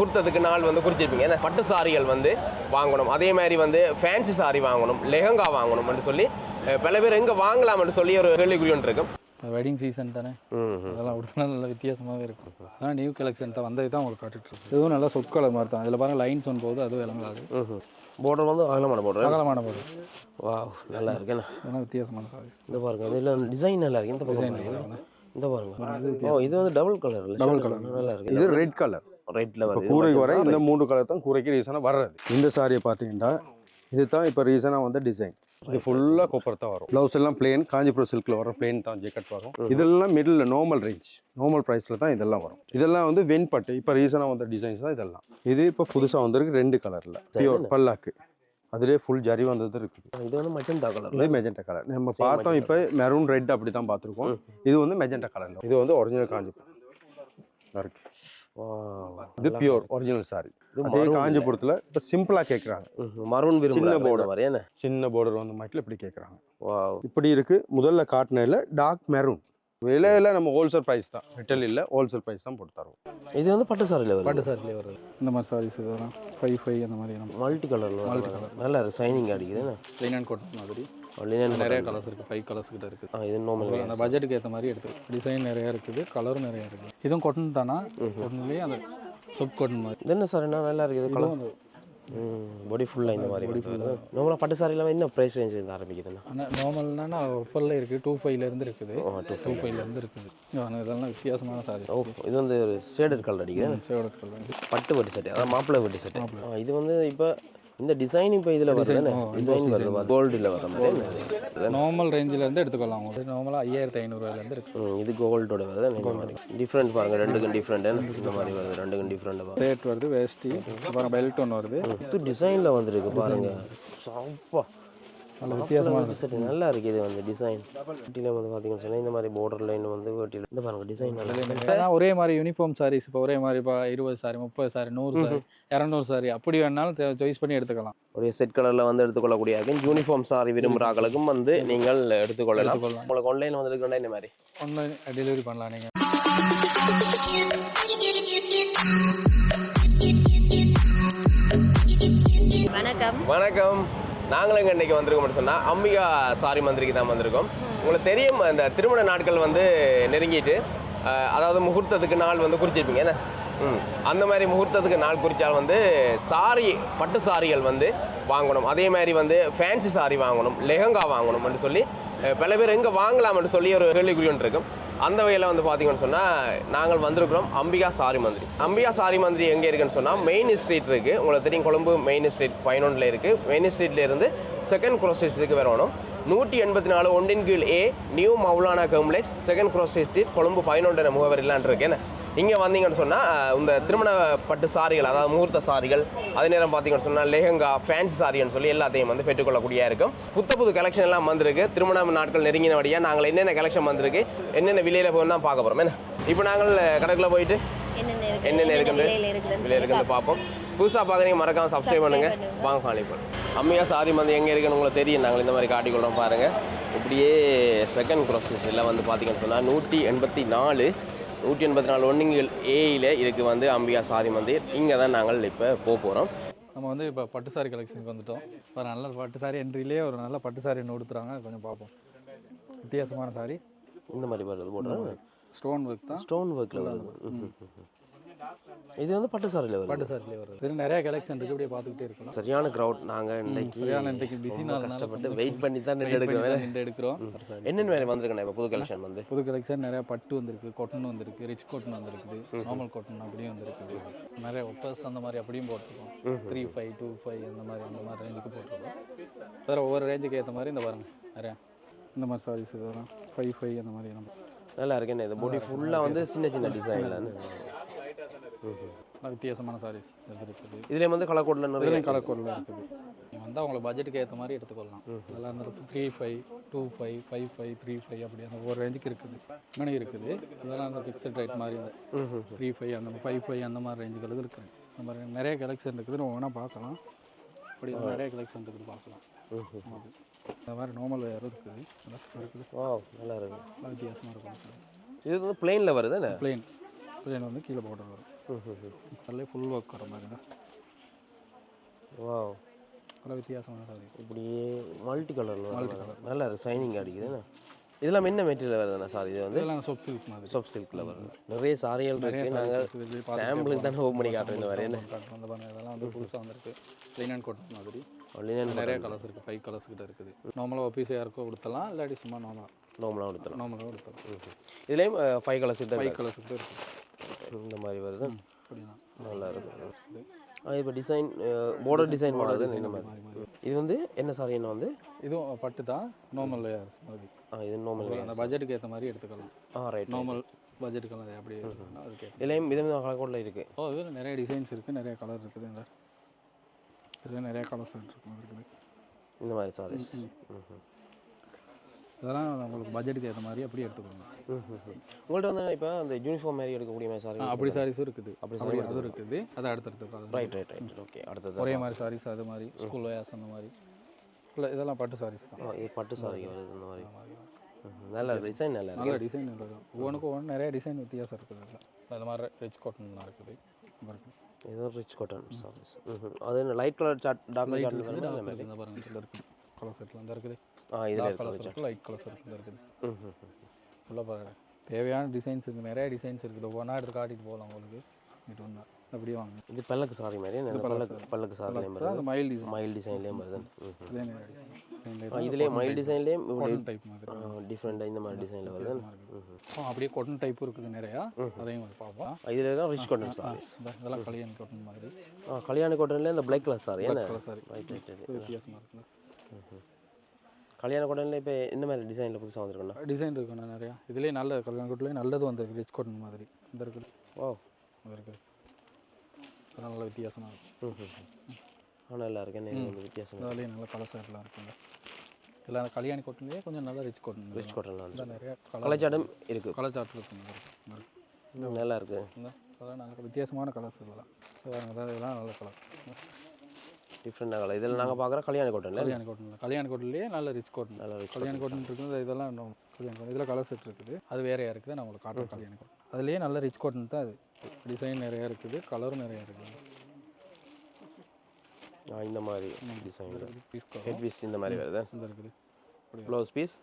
முகூர்த்தத்துக்கு நாள் வந்து குறிச்சிருப்பீங்க. ஏன்னா பட்டு சாரிகள் வந்து வாங்கணும், அதே மாதிரி வந்து ஃபேன்சி சாரி வாங்கணும், லெஹங்கா வாங்கணும்னு சொல்லி பல பேர் எங்கே வாங்கலாம்னு சொல்லி ஒரு கேள்விக்குறி ஒன்று இருக்கும். வெட்டிங் சீசன் தானே, அதெல்லாம் கொடுத்தா நல்லா வித்தியாசமாகவே இருக்கும். ஆனால் நியூ கலெக்ஷன் தான் வந்தது தான் உங்களுக்கு காட்டுட்ருக்கு. இதுவும் நல்லா சொற்கலர் மாதிரி தான். இதில் பாருங்கள் லைன்ஸ் ஒன்று போகுது, அதுவும் விளங்காது. பார்டர் வந்து அகலமான பார்டர். அகலமான பார்டர். வா, நல்லா இருக்குண்ணா. ஏன்னா வித்தியாசமான சாரீஸ். இந்த பாருங்க, இதில் டிசைன் நல்லா இருக்கு. இந்த டிசைன் இந்த பாருங்க. ஓ, இது வந்து டபுள் கலர். டபுள் கலர் நல்லா இருக்கு. இது ரெட் கலர். ரெட்ல வருது. கூரைக்கு வர இந்த 3 கலர் தான் கூரைக்கு ரீசனாக வர்றது. இந்த சாரியை பார்த்தீங்கன்னா இது தான் இப்போ ரீசனாக வந்து டிசைன். இது ஃபுல்லாக கொப்பர் தான் வரும். ப்ளவுஸ் எல்லாம் பிளேன், காஞ்சிபுரம் சில்கில் வர பிளேன் தான் ஜெக்கெட் வரும். இதெல்லாம் மிடில் நார்மல் ரேஞ்ச், நார்மல் ப்ரைஸில் தான் இதெல்லாம் வரும். இதெல்லாம் வந்து வெண்பட்டு இப்போ ரீசனாக வந்த டிசைன்ஸ் தான் இதெல்லாம். இது இப்போ புதுசாக வந்திருக்கு 2 கலரில் பியூர் பல்லாக்கு. அதிலே ஃபுல் ஜரி வந்தது இருக்குது. இது வந்து மெஜெண்டா கலர். இது மெஜெண்டா கலர். நம்ம பார்த்தோம் இப்போ மெரூன் ரெட் அப்படி தான் பார்த்துருக்கோம். இது வந்து மெஜெண்டா கலர். இது வந்து ஒரிஜினல் காஞ்சிபுரம் இருக்கு. இது பியூர் ஒரிஜினல் சாரி. அதே காஞ்சிபுரத்தில் இப்போ சிம்பிளாக கேட்குறாங்க. மரூன் சின்ன பார்டர், சின்ன பார்டர் வந்து மட்டும் இப்படி கேட்குறாங்க. இப்படி இருக்கு. முதல்ல காட்டினதில் டார்க் மெரூன். விலையில நம்ம ஹோல்சேல் ப்ரைஸ் தான், ரிட்டேல் இல்லை, ஹோல்சேல் ப்ரைஸ் தான் போட்டு தருவோம். இது வந்து பட்டு சாரியில் வரும். பட்டு சாரிலே வருது. இந்த மாதிரி சாரீஸ் இதெல்லாம் 5 அந்த மாதிரி மல்டி கலரில். நல்லா இருக்கு, சைனிங் அடிக்குது. லைன் அண்ட் காட்டன் மாதிரி நிறைய கலர்ஸ் இருக்குது. 5 கலர்ஸ் கிட்ட இருக்குது. இது நார்மல். அந்த பட்ஜெட்டுக்கு ஏற்ற மாதிரி எடுத்து டிசைன் நிறையா இருக்குது, கலரும் நிறையா இருக்குது. இதுவும் காட்டன் தானா? காட்டன்லேயே அந்த சொப் காட்டன் மாதிரி. இது என்ன சார், என்ன நல்லா இருக்குது கலர். பாடி ஃபுல்லாக இந்த மாதிரி நார்மலாக பட்டு சாரியில் என்ன ப்ரைஸ் ரேஞ்ச் இருந்து ஆரம்பிக்குதுண்ணா? ஆனால் நார்மல்னா ஆஃபரில் இருக்குது. 25 இருக்குது. 25 இருக்குது. இதெல்லாம் வித்தியாசமான சாரி. ஓ, இது வந்து ஒரு ஷேடட் கலர் அடிக்குது. ஷேடட் கலர் பட்டு வட்டி செட்டு, அதான் மாப்பிள்ளை வட்டி செட்டு. இது வந்து இப்போ இந்த டிசைன் இப்போ இதில் வருது. டிசைன் வருது கோல்டில் வர மாதிரி. நார்மல் ரேஞ்சிலேருந்து எடுத்துக்கலாம். உங்களுக்கு நார்மலாக 5500 இருக்குது. இது கோல்டோட வருது. இந்த மாதிரி டிஃப்ரெண்ட் பாருங்கள், ரெண்டுக்கும் டிஃப்ரெண்ட். இந்த மாதிரி வருது, ரெண்டுக்கும் டிஃப்ரெண்ட். ரேட் வருது. வேஷ்டி அப்புறம் பெல்ட் ஒன்று வருது. இது டிசைனில் வந்துருக்கு பாருங்கள். சாப்பா நல்ல வித்தியாசமான செட்டு, நல்லா இருக்குது. இது வந்து டிசைன் வீட்டில் வந்து பார்த்தீங்கன்னு சொன்னால் இந்த மாதிரி பார்டர் லைன் வந்து வீட்டில் இந்த பாருங்கள் டிசைன் நல்லா. ஒரே மாதிரி யூனிஃபார்ம் சாரீஸ் இப்போ ஒரே மாதிரி இப்போ 20 சாரி, 30 சாரி, 100 சாரி, 200 சாரி அப்படி வேணாலும் சாய்ஸ் பண்ணி எடுத்துக்கலாம். ஒரு செட் கலரில் வந்து எடுத்துக்கொள்ளக்கூடிய யூனிஃபார்ம் சாரி விரும்புகிறாங்களுக்கும் வந்து நீங்கள் எடுத்துக்கொள்ளலாம். உங்களுக்கு ஆன்லைனில் வந்து எடுக்கணும். இந்த மாதிரி ஆன்லைன் டெலிவரி பண்ணலாம். நீங்கள் வணக்கம். வணக்கம். நாங்களும் இங்கே இன்றைக்கி வந்திருக்கோம்னு சொன்னால் அம்பிகா சாரி மந்திரிக்கு தான் வந்திருக்கோம். உங்களுக்கு தெரியும், இந்த திருமண நாட்கள் வந்து நெருங்கிட்டு, அதாவது முகூர்த்தத்துக்கு நாள் வந்து குறிச்சிருப்பீங்க. என்ன அந்த மாதிரி முகூர்த்தத்துக்கு நாள் குறித்தால் வந்து சாரி, பட்டு சாரிகள் வந்து வாங்கணும், அதே மாதிரி வந்து ஃபேன்சி சாரி வாங்கணும், லெஹங்கா வாங்கணும்னு சொல்லி பல பேர் எங்கே வாங்கலாம்னு சொல்லி ஒரு கேள்விக்குறி ஒன்று இருக்கும். அந்த வகையில் வந்து பார்த்தீங்கன்னு சொன்னால் நாங்கள் வந்திருக்கிறோம் அம்பிகா சாரி மந்திரி. அம்பிகா சாரி மந்திரி எங்கே இருக்குன்னு சொன்னால் மெயின் ஸ்ட்ரீட் இருக்குது. உங்களுக்கு தெரியும், கொழும்பு மெயின் ஸ்ட்ரீட் 11 இருக்குது. மெயின் ஸ்ட்ரீட்லேருந்து செகண்ட் க்ராஸ் ஸ்ட்ரீட்டுக்கு வரணும். 184 ஒன்றின் கீழ் A, new Maulana complex, second cross street, Colombo 11 முகவரிலான் இருக்கேன். இங்கே வந்தீங்கன்னு சொன்னால் இந்த திருமண பட்டு சாரிகள், அதாவது முகூர்த்த சாரிகள், அதே நேரம் பார்த்தீங்கன்னு சொன்னால் லெஹங்கா, ஃபேன்சி சாரின்னு சொல்லி எல்லாத்தையும் வந்து பெற்றுக்கொள்ளக்கூடியா இருக்கும். புது கலெக்ஷன் எல்லாம் வந்திருக்கு. திருமண நாட்கள் நெருங்கினபடியாக நாங்கள் என்னென்ன கலெக்ஷன் வந்திருக்கு, என்னென்ன விலையில் போய் தான் பார்க்க போகிறோம். என்ன இப்போ நாங்கள் கடைக்குள்ளே போயிட்டு என்னென்ன இருக்குது விலையில் இருக்குன்னு பார்ப்போம். புதுசாக பார்க்குறீங்க, மறக்காமல் சப்ஸ்கிரைப் பண்ணுங்கள். வாங்க காலிப்போம். அம்மியா சாரி வந்து எங்கே இருக்குன்னு உங்களுக்கு தெரியும். நாங்கள் இந்த மாதிரி காட்டிக்கொள்கிறோம் பாருங்கள். இப்படியே செகண்ட் க்ராஸ் ஸ்ட்ரீட்டில் வந்து பார்த்தீங்கன்னு சொன்னால் 184 ஒன்றிங்கள் ஏயில் இதுக்கு வந்து அம்பிகா சாரி மந்திர். இங்கே தான் நாங்கள் இப்போ போகிறோம். நம்ம வந்து இப்போ பட்டு சாரி கலெக்ஷனுக்கு வந்துட்டோம். ஒரு நல்ல பட்டு சாரி என்ட்ரிலே ஒரு நல்ல பட்டு சாரி ஒன்று கொடுத்துறாங்க. கொஞ்சம் பார்ப்போம். வித்தியாசமான சாரி இந்த மாதிரி வருது. போடுறோம் ஸ்டோன் ஒர்க் தான். ஸ்டோன் ஒர்க்கில் வருது. இது வந்து பட்டு சாரியில் வருது. பட்டு சாரியில் வருது. இது நிறைய கலெக்ஷன் இருக்குது. இப்படியே பார்த்துக்கிட்டே இருக்கலாம். சரியான க்ரௌட். நாங்கள் இன்றைக்கி பிஸி கஷ்டப்பட்டு வெயிட் பண்ணி தான் எடுக்கிறோம். என்னென்ன வேறு வந்திருக்கேன். இப்போ புது கலெக்ஷன் வந்து புது கலெக்ஷன் நிறையா பட்டு வந்திருக்கு, காட்டன் வந்திருக்கு, ரிச் காட்டன் வந்திருக்குது, நார்மல் காட்டன் அப்படியும் வந்திருக்குது. நிறைய ஒப்பர்ஸ் அந்த மாதிரி அப்படியும் போட்டிருக்கோம். 35, 25 அந்த மாதிரி ரேஞ்சுக்கு போட்டிருக்கோம். வேறு ஒவ்வொரு ரேஞ்சுக்கு ஏற்ற மாதிரி இந்த பாருங்க நிறையா இந்த மாதிரி சாரீஸ் இதெல்லாம் 55 அந்த மாதிரி நம்ம நல்லா இருக்குன்னு. இந்த பாடி ஃபுல்லாக வந்து சின்ன சின்ன டிசைனில் வித்தியாசமான சாரீஸ் இருக்குது. இதுலேயே வந்து கலர் கோடில் நிறைய கலர் கோடில் இருக்குது. நீங்கள் வந்து அவங்களுக்கு பட்ஜெட்டுக்கு ஏற்ற மாதிரி எடுத்துக்கொள்ளலாம். அதெல்லாம் இருந்தாலும் 35, 25, 55, 35 அப்படி அந்த ஒவ்வொரு ரேஞ்சுக்கு இருக்குது. இன்னும் இருக்குது. அதெல்லாம் அந்த ஃபிக்ஸட் ரேட் மாதிரி அந்த 35 அந்த 55 அந்த மாதிரி ரேஞ்சுகளுக்கு இருக்குது. அந்த மாதிரி நிறைய கலெக்ஷன் இருக்குது. நம்ம வேணால் பார்க்கலாம். அப்படி நிறைய கலெக்ஷன் இருக்குது, பார்க்கலாம். இந்த மாதிரி நார்மல் வேறு இருக்குது. நல்லா இருக்குது. வித்தியாசமாக இருக்கும். இது வந்து பிளெயினில் வருது. பிளெயின் வந்து கீழே பார்டர் வரும். அதிலே ஃபுல் ஒர்க் வர மாதிரி தான். வாவ், நல்லா வித்தியாசமான சாரி. இப்படியே மல்டி கலரில் நல்லா இருக்குது, ஷைனிங் அடிக்குதுண்ணா. இதெல்லாம் என்ன மெட்டீரியல் வருதுண்ணா சார்? இது வந்து இதெல்லாம் சொப் சில்க் மாதிரி. சொப் சில்கில் வருது. நிறைய சாரிகள் இருக்குது. நாங்கள் சாம்பிளுக்கு தானே ஓப்பன் பண்ணி காட்டுறோம் இந்த மாதிரி. என்ன வந்து பாருங்க, இதெல்லாம் வந்து புதுசாக வந்திருக்கு. லினன் காட்டன் மாதிரி லினன் நிறைய கலர்ஸ் இருக்குது. 5 கலர்ஸ் கிட்ட இருக்குது. நார்மலாக ஆஃபீஸாக இருக்கோ கொடுத்தலாம், இல்லாட்டி சும்மா நார்மலாக கொடுத்துரும். நார்மலாக கொடுத்தலாம். இதுலேயும் 5 கலர்ஸ் கிட்ட 5 கலர்ஸ் கிட்ட இருக்குது. இந்த மாதிரி வருது. அப்படின்னா நல்லா இருக்குது. இப்போ டிசைன் பார்டர் டிசைன் மாடல் இந்த மாதிரி. இது வந்து என்ன சாரி? என்ன வந்து இதுவும் பட்டு தான், நார்மல் லேயர்ஸ் மாதிரி. இது நார்மல் அந்த பட்ஜெட்டுக்கு ஏற்ற மாதிரி எடுத்துக்கலாம். ரைட். நார்மல் பட்ஜெட்டுக்கெல்லாம் அப்படி அதுக்கு இதுலேயும் விதவித கலர் இருக்குது. இதில் நிறைய டிசைன்ஸ் இருக்குது, நிறைய கலர் இருக்குது. இந்த இதில் நிறைய கலர்ஸ் இருக்குது இந்த மாதிரி சாரீஸ். இதெல்லாம் உங்களுக்கு பட்ஜெட்டுக்கு ஏற்ற மாதிரி அப்படியே எடுத்துக்கோங்க. உங்கள்கிட்ட வந்து இப்போ அந்த யூனிஃபார்ம் மாதிரி எடுக்கக்கூடிய மாதிரி சாரி அப்படி சாரீஸும் இருக்குது. அப்படி அதுவும் இருக்குது. அதை அடுத்தடுத்து ரைட். ஓகே. அடுத்தது ஒரே மாதிரி சாரீஸ் அது மாதிரி ஸ்கூல் வேஸ் அந்த மாதிரி இல்லை, இதெல்லாம் பட்டு சாரீஸ் தான். இது பட்டு சாரி வருது இந்த மாதிரி. நல்ல டிசைன், நல்ல டிசைன் இருக்குது. ஒவ்வொன்றுக்கும் ஒவ்வொன்று நிறைய டிசைன் வித்தியாசம் இருக்குது. இதில் அது மாதிரி ரிச் காட்டன்லாம் இருக்குது. ஏதோ ரிச் காட்டன் சாரீஸ். அது லைட் கலர் சார்ட், டார்க் சார்ட் இந்த பாருங்க, இதில் இருக்குது கலர் செட்லாம் தான் இருக்குது. இதில் கலர்ஸ் இருக்குது, லைட் கலர்ஸ் இருக்குது. ஃபுல்லாக பாருங்க, தேவையான டிசைன்ஸ் இருக்குது. நிறைய டிசைன்ஸ் இருக்குது. ஒவ்வொன்றா எடுத்து காட்டிட்டு போகலாம் உங்களுக்கு. இங்கிட்டு வந்தால் அப்படியே வாங்க. இது பல்லக்கு சாரி மாதிரி. பல்லக்கு சாரிலேயும் அந்த மைல் டிசைன்லேயும் வருது. இதுலேயே நிறைய டிசைன். இதுலேயே மைல் டிசைன்லேயும் காட்டன் டைப் மாதிரி டிஃப்ரெண்டாக இந்த மாதிரி டிசைனில் வருது. அப்படியே காட்டன் டைப்பும் இருக்குது நிறையா. அதையும் பார்ப்போம். இதில் தான் ரிச் காட்டன் சாரீஸ். இதெல்லாம் கல்யாண காட்டன் மாதிரி. கல்யாண காட்டன்லேயே இந்த பிளாக் கலர் சாரி. என்ன சாரி வித்தியாசமாக இருக்குல்ல. கல்யாண காட்டனில் இப்போ இந்த மாதிரி டிசைனில் புதுசாக வந்துருக்குண்ணா? டிசைன் இருக்குண்ணா நிறையா. இதுலேயே நல்ல கல்யாண காட்டிலே நல்லது வந்திருக்கு. ரிச் காட்டன் மாதிரி இந்த இருக்குது. இது இருக்குது. அதெல்லாம் நல்ல வித்தியாசமாக இருக்கும். நல்லா இருக்கு. என்ன வித்தியாசம்? அதுலேயே நல்ல கலர் எல்லாம் இருக்குங்க. எல்லாம் கல்யாணி காட்டன்லேயே கொஞ்சம் நல்லா ரிச் காட்டன். ரிச் காட்டன்லாம் வந்து நிறைய கலச்சாட்டம் இருக்குது. கலச்சாட்டம் இருக்குங்க. நல்லா இருக்குது. அதெல்லாம் நல்ல வித்தியாசமான கலர்ஸ் இதெல்லாம். இதெல்லாம் நல்ல கலர், டிஃப்ரெண்டாக கலர். இதில் நாங்கள் பார்க்குற கல்யாண காட்டன். கல்யாண காட்டன்லேயே நல்ல ரிச் காட்டன். நல்ல ரிச் கல்யாண காட்டன் இருக்குது. இதெல்லாம் கல்யாண காட்டன். இதில் கலர் செட் இருக்குது. அது வேறையாக இருக்குது. நான் உங்களுக்கு காட்டுறேன் கல்யாண காட்டன். அதுலேயே நல்ல ரிச் காட்டன் தான். அது டிசைன் நிறையா இருக்குது, கலரும் நிறையா இருக்குது. இந்த மாதிரி டிசைன் ஹெட் பீஸ் இந்த மாதிரி வருது. இந்த இருக்குது. Blouse piece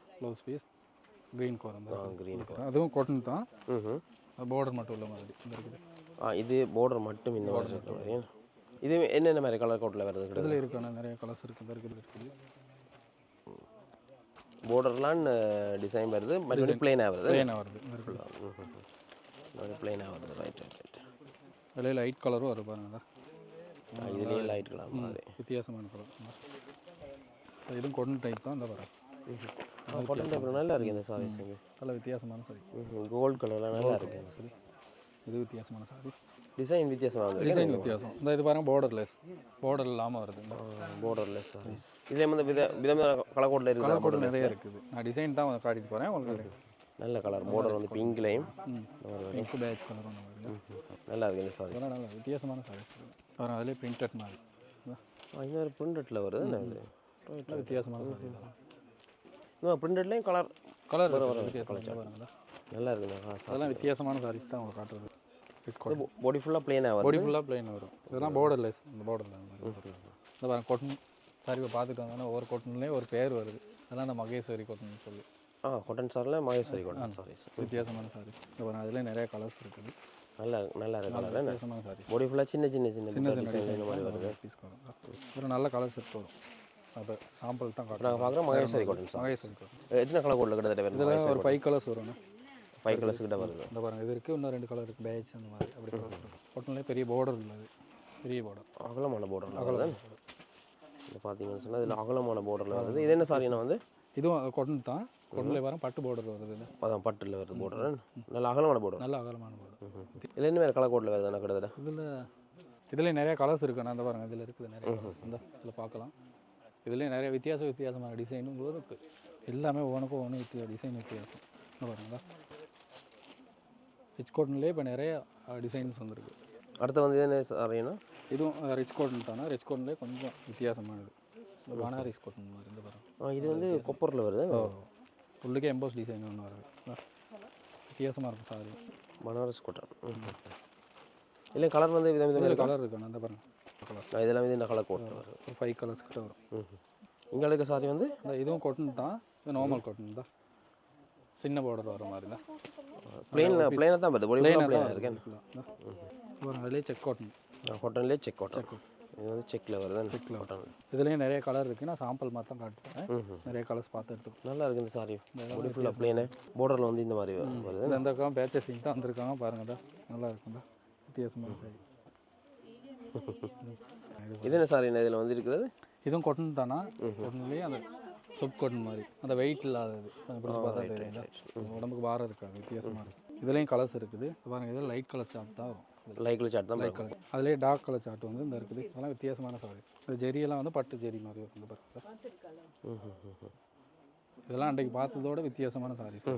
green colour. அந்த க்ரீன் கலர். அதுவும் காட்டன் தான். பார்டர் மட்டும் உள்ள மாதிரி இந்த இருக்குது. இது பார்டர் மட்டும் இந்த மாதிரி இருக்கிற மாதிரி. இது என்னென்ன மாதிரி கலர் கோட்டில் வருது? இதில் இருக்கான நிறைய கலர்ஸ் இருக்குது. இருக்குது. பார்டர்லாம் டிசைன் வருது, மறுபடியும் பிளெயினாக வருது. பிளெயினாக வருது. ரைட். அதில் லைட் கலரும் வரும் பாருங்க. இதுலேயே லைட் கலர் மாதிரி வித்தியாசமான கலர். இதுவும் காட்டன் டைப் தான். இந்த வர காட்டன் டைப் நல்லா இருக்குது இந்த சாரீஸ். நல்ல வித்தியாசமான சாரி. கோல்டு கலர்லாம் நல்லா இருக்குது இந்த சாரி. இது வித்தியாசமான சாரி. டிசைன் வித்தியாசமாக டிசைன் வித்தியாசம். இந்த இது பாருங்க, பார்டர் இல்லாமல் வருது. பார்டர்லெஸ் சாரீஸ். இதில் வந்து விதமான கலர் கோட்டில் இருக்குது. கலர் கோட் நிறைய இருக்குது. நான் டிசைன் தான் காட்டிட்டு போகிறேன் உங்களுக்கு. நல்ல கலர் பார்டர் வந்து பிங்க்லேயும் பிங்க் பேட்ச் கலர் ஒன்று நல்லா இருக்குது இந்த சாரீஸ். நல்ல வித்தியாசமான சாரீஸ் வரும். அதிலே பிரிண்டட் மாதிரி. இந்த ஒரு பிரிண்டட்டில் வருது. நல்ல வித்தியாசமான சாரி. இந்த பிரிண்டட்லேயும் கலர் பாருங்களா, நல்லா இருக்குங்க. அதெல்லாம் வித்தியாசமான சாரீஸ் தான் உங்களுக்கு காட்டுறது. பாடி ஃபுல்லாக பிளெயினாக வரும். பாடி ஃபுல்லாக பிளெயின் வரும். இதெல்லாம் பார்டர்லெஸ். இந்த பார்டரில் இந்த பாருங்க காட்டன் சாரி பார்த்துட்டு வந்தோன்னா ஒவ்வொரு காட்டன்லேயும் ஒரு பேர் வருது. அதெல்லாம் இந்த மகேஸ்வரி காட்டன் சொல்லி. காட்டன் சாரில் மகேஸ்வரி காட்டன் சாரீஸ். வித்தியாசமான சாரி. இந்த பாருங்க, அதில் நிறைய கலர்ஸ் இருக்குது. நல்லா இருக்கு கலர். வித்தியாசமான சாரி. பாடி ஃபுல்லாக சின்ன டிசைன் வருது. ஒரு நல்ல கலர்ஸ் இருக்கும். அப்போ சாம்பிள் தான் காட்டுறோம். நாங்கள் பார்க்குறோம் மகேஸ்வரி காட்டன். மகேஸ்வரி காட்டன் எத்தனை கலர் கோட்டில் கிட்டத்தட்ட வருது? இதில் ஒரு 5 கலர்ஸ் வரும். 5 கலர்ஸ் கிட்ட வருது. இந்த பாருங்க, இது இருக்குது. இன்னும் 2 கலர் இருக்குது. பேட்ச் அந்த மாதிரி அப்படி காட்டன்லேயே பெரிய பார்டர் உள்ளது. பெரிய பார்டர், அகலமான பார்டர் வருது. இது பார்த்தீங்கன்னு சொன்னால் இதில் அகலமான பார்டரில் வருது. இது என்ன சாரினா வந்து இதுவும் காட்டன் தான். காட்டனில் வர பட்டு பார்டர் வருது. அதான் பட்டில் வருது பார்டர். நல்ல அகலமான பார்டர். நல்ல அகலமான பார்டர். இதில் என்ன வேறு கலர் கோட்டில் வருது? கிட்டத்தட்ட இதில் நிறைய கலர்ஸ் இருக்குது. நான் அந்த பாருங்க, இதில் இருக்குது நிறைய கலர்ஸ். இந்த இதில் பார்க்கலாம். இதுலேயே நிறைய வித்தியாசமான டிசைனும் இருக்குது. எல்லாமே ஒவ்வொன்றுக்கும் ஒவ்வொன்று டிசைன் வித்தியாசம். இந்த பாருங்களா, ரிச் காட்டன்லேயே இப்போ நிறைய டிசைன்ஸ் வந்துருக்கு. அடுத்து வந்து என்ன சாரினா இதுவும் ரிச் காட்டன் தானே. ரிச் காட்டன்லேயே கொஞ்சம் வித்தியாசமானது. இந்த பனாரஸ் காட்டன் மாதிரி. இந்த பாருங்க, இது வந்து கொப்பரில் வருது. உள்ளுக்கே எம்போஸ் டிசைன் ஒன்று வருது. வித்தியாசமாக இருக்கும் சாரி. பனாரஸ் காட்டன். இல்லை கலர் வந்து விதம் விதமாக இதில் கலர் இருக்கு அந்த பாருங்க கலர்ஸ் இதெல்லாம் வந்து இந்த கலர் கோட் வரும். 5 கலர்ஸ் கிட்ட வரும். இங்கே இருக்க சாரி வந்து இதுவும் காட்டன் தான், இது நார்மல் காட்டன் தான், சின்ன பார்டர் வர மாதிரி தான். பிளெயினாக தான் வருது, பொடி பிளெயினாக இருக்கேன். பாருங்க அதிலே செக் காட்டன், காட்டன்லேயே செக் காட்டன். இது வந்து செக்கில் வருது, செக்கில் காட்டன். இதுலேயும் நிறைய கலர் இருக்குது. நான் சாம்பிள் மாதிரி தான் காட்டுறேன், நிறைய கலர்ஸ் பார்த்து எடுத்துக்கோ. நல்லா இருக்குது இந்த சாரி, பொடி ஃபுல்லாக பிளெயினு, பார்டரில் வந்து இந்த மாதிரி வருது. இந்த பக்கம் பேச்சஸிங் தான் வந்திருக்காங்க பாருங்கடா, நல்லா இருக்கும்டா, வித்தியாசமாக சாரி. இது என்ன சாரி இதில் வந்து இருக்கிறது? இதுவும் காட்டன் தானா? காட்டன்லேயே அந்த சொப் காட்டன் மாதிரி, அந்த வெயிட் இல்லாதது, கொஞ்சம் பிடிச்சி பார்த்தா தெரியல, உடம்புக்கு பாரம் இருக்காது, வித்தியாசமாக இருக்குது. இதுலேயும் கலர்ஸ் இருக்குது பாருங்கள். இதில் லைட் கலர் சார்ட் தான் வரும், லைட் கலர் சார்ட் தான். லைட் கலர் அதுலேயே டார்க் கலர் சார்ட் வந்து இந்த இருக்குது. அதெல்லாம் வித்தியாசமான சாரீஸ். இந்த ஜெரியெல்லாம் வந்து பட்டு ஜெரி மாதிரி வந்து பாருங்க. இதெல்லாம் அன்றைக்கு பார்த்ததோட வித்தியாசமான சாரீஸ்.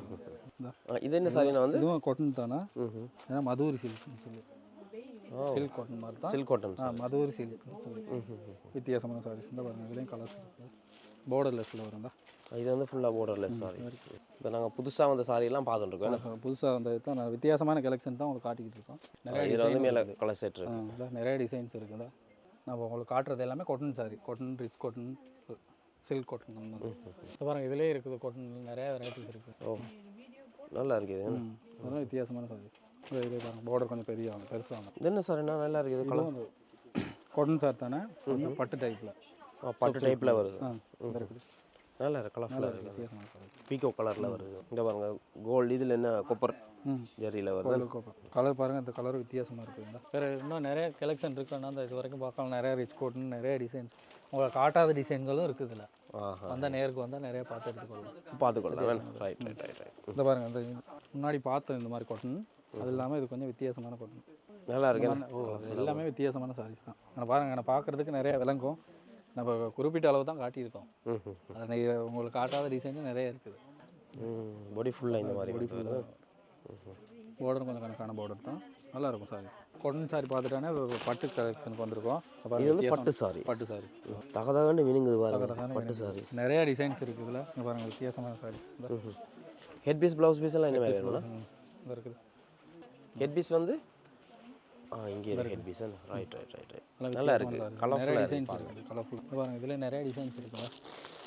இது என்ன சாரினா வந்து இதுவும் காட்டன் தானா? ஏன்னா மதுவரி சில்க்னு சொல்லி, சில்க் காட்டன் மாதிரி தான், சில்க் காட்டன். மதுவரி சில்க்னு சொல்லி வித்தியாசமான சாரீஸ் இந்த பாருங்கள். இதுலேயும் கலர்ஸ் இருக்குது, பார்டர்லெஸ்ஸில் வரும் தான். இது வந்து ஃபுல்லாக பார்டர்லெஸ் சாரி. இப்போ நாங்கள் புதுசாக வந்த சாரியெல்லாம் பார்த்துட்டுருக்கோம். புதுசாக வந்தது தான் வித்தியாசமான கலெக்ஷன் தான் உங்களுக்கு காட்டிக்கிட்டு இருக்கோம். நிறைய இதில் வந்து மேலே கலர் செட் இருக்குது, நிறைய டிசைன்ஸ் இருக்குதா. நம்ம உங்களுக்கு காட்டுறது எல்லாமே cotton sorry, cotton, rich cotton, silk cotton அந்த மாதிரி. இப்போ பாருங்கள் இதிலே இருக்குது காட்டன், நிறைய வெரைட்டிஸ் இருக்குது. ஓ நல்லா இருக்குது. அதெல்லாம் வித்தியாசமான சாரீஸ். இதே பாருங்கள் பார்டர் கொஞ்சம் பெருசாக. இது என்ன சாரினா நல்லா இருக்குது கலர்? வந்து காட்டன் சார் தானே, பட்டு டைப்பில், பட்டு டைப்பில் வருது. இருக்குது, நல்லா இருக்குது, கலர்ஃபுல்லாக இருக்குது, வித்தியாசமான சாரீஸ். பீக்கோ கலரில் வருது. இங்கே பாருங்கள் கோல்டு, இதில் என்ன கொப்பர் ஜெரியில் வருது. கலர் பாருங்கள், இந்த கலர் வித்தியாசமாக இருக்குதுங்களா. வேறு இன்னும் நிறைய கலெக்ஷன் இருக்குன்னா அந்த இது வரைக்கும் பார்க்கலாம். நிறைய ரிச் கோட்னு நிறைய டிசைன்ஸ், உங்களை காட்டாத டிசைன்களும் இருக்குது இதில். அந்த நேருக்கு வந்தால் நிறைய பார்த்து எடுத்துக்கொள்ளலாம், பார்த்துக்கொள்ளலாம். Right right right right. இந்த பாருங்கள், இந்த முன்னாடி பார்த்த இந்த மாதிரி காட்டன், அது இல்லாமல் இது கொஞ்சம் வித்தியாசமான காட்டன். நல்லா இருக்கு. எல்லாமே வித்தியாசமான சாரீஸ் தான். நான் பாருங்கள், நான் பார்க்குறதுக்கு நிறைய விளங்கும். நம்ம குறிப்பிட்ட அளவு தான் காட்டியிருக்கோம். அது உங்களுக்கு காட்டாத டிசைன் நிறைய இருக்குது. பாடி ஃபுல்லாக இந்த மாதிரி பார்டர் கொஞ்சம் கணக்கான பார்டர் தான், நல்லா இருக்கும் சாரி. காட்டன் சாரி பார்த்துட்டானே பட்டு கலெக்ஷனுக்கு வந்திருக்கோம். இது வந்து பட்டு சாரி, பட்டு சாரி தகதகன்னு மினுங்குது பாருங்க. பட்டு சாரி நிறைய டிசைன்ஸ் இருக்குது இதில். இங்கே பாருங்கள் வித்தியாசமான sarees. Head piece, blouse piece எல்லாம் என்ன மாதிரி வேணும்னா இந்த இருக்குது. ஹெட் பீஸ் வந்து இங்கே இருக்குது head piece. Right right right right. நல்லா இருக்குது, கலர்ஃபுல்லாக டிசைன்ஸ் இருக்குது, கலர்ஃபுல். பாருங்கள் இதில் நிறைய டிசைன்ஸ் இருக்குதா.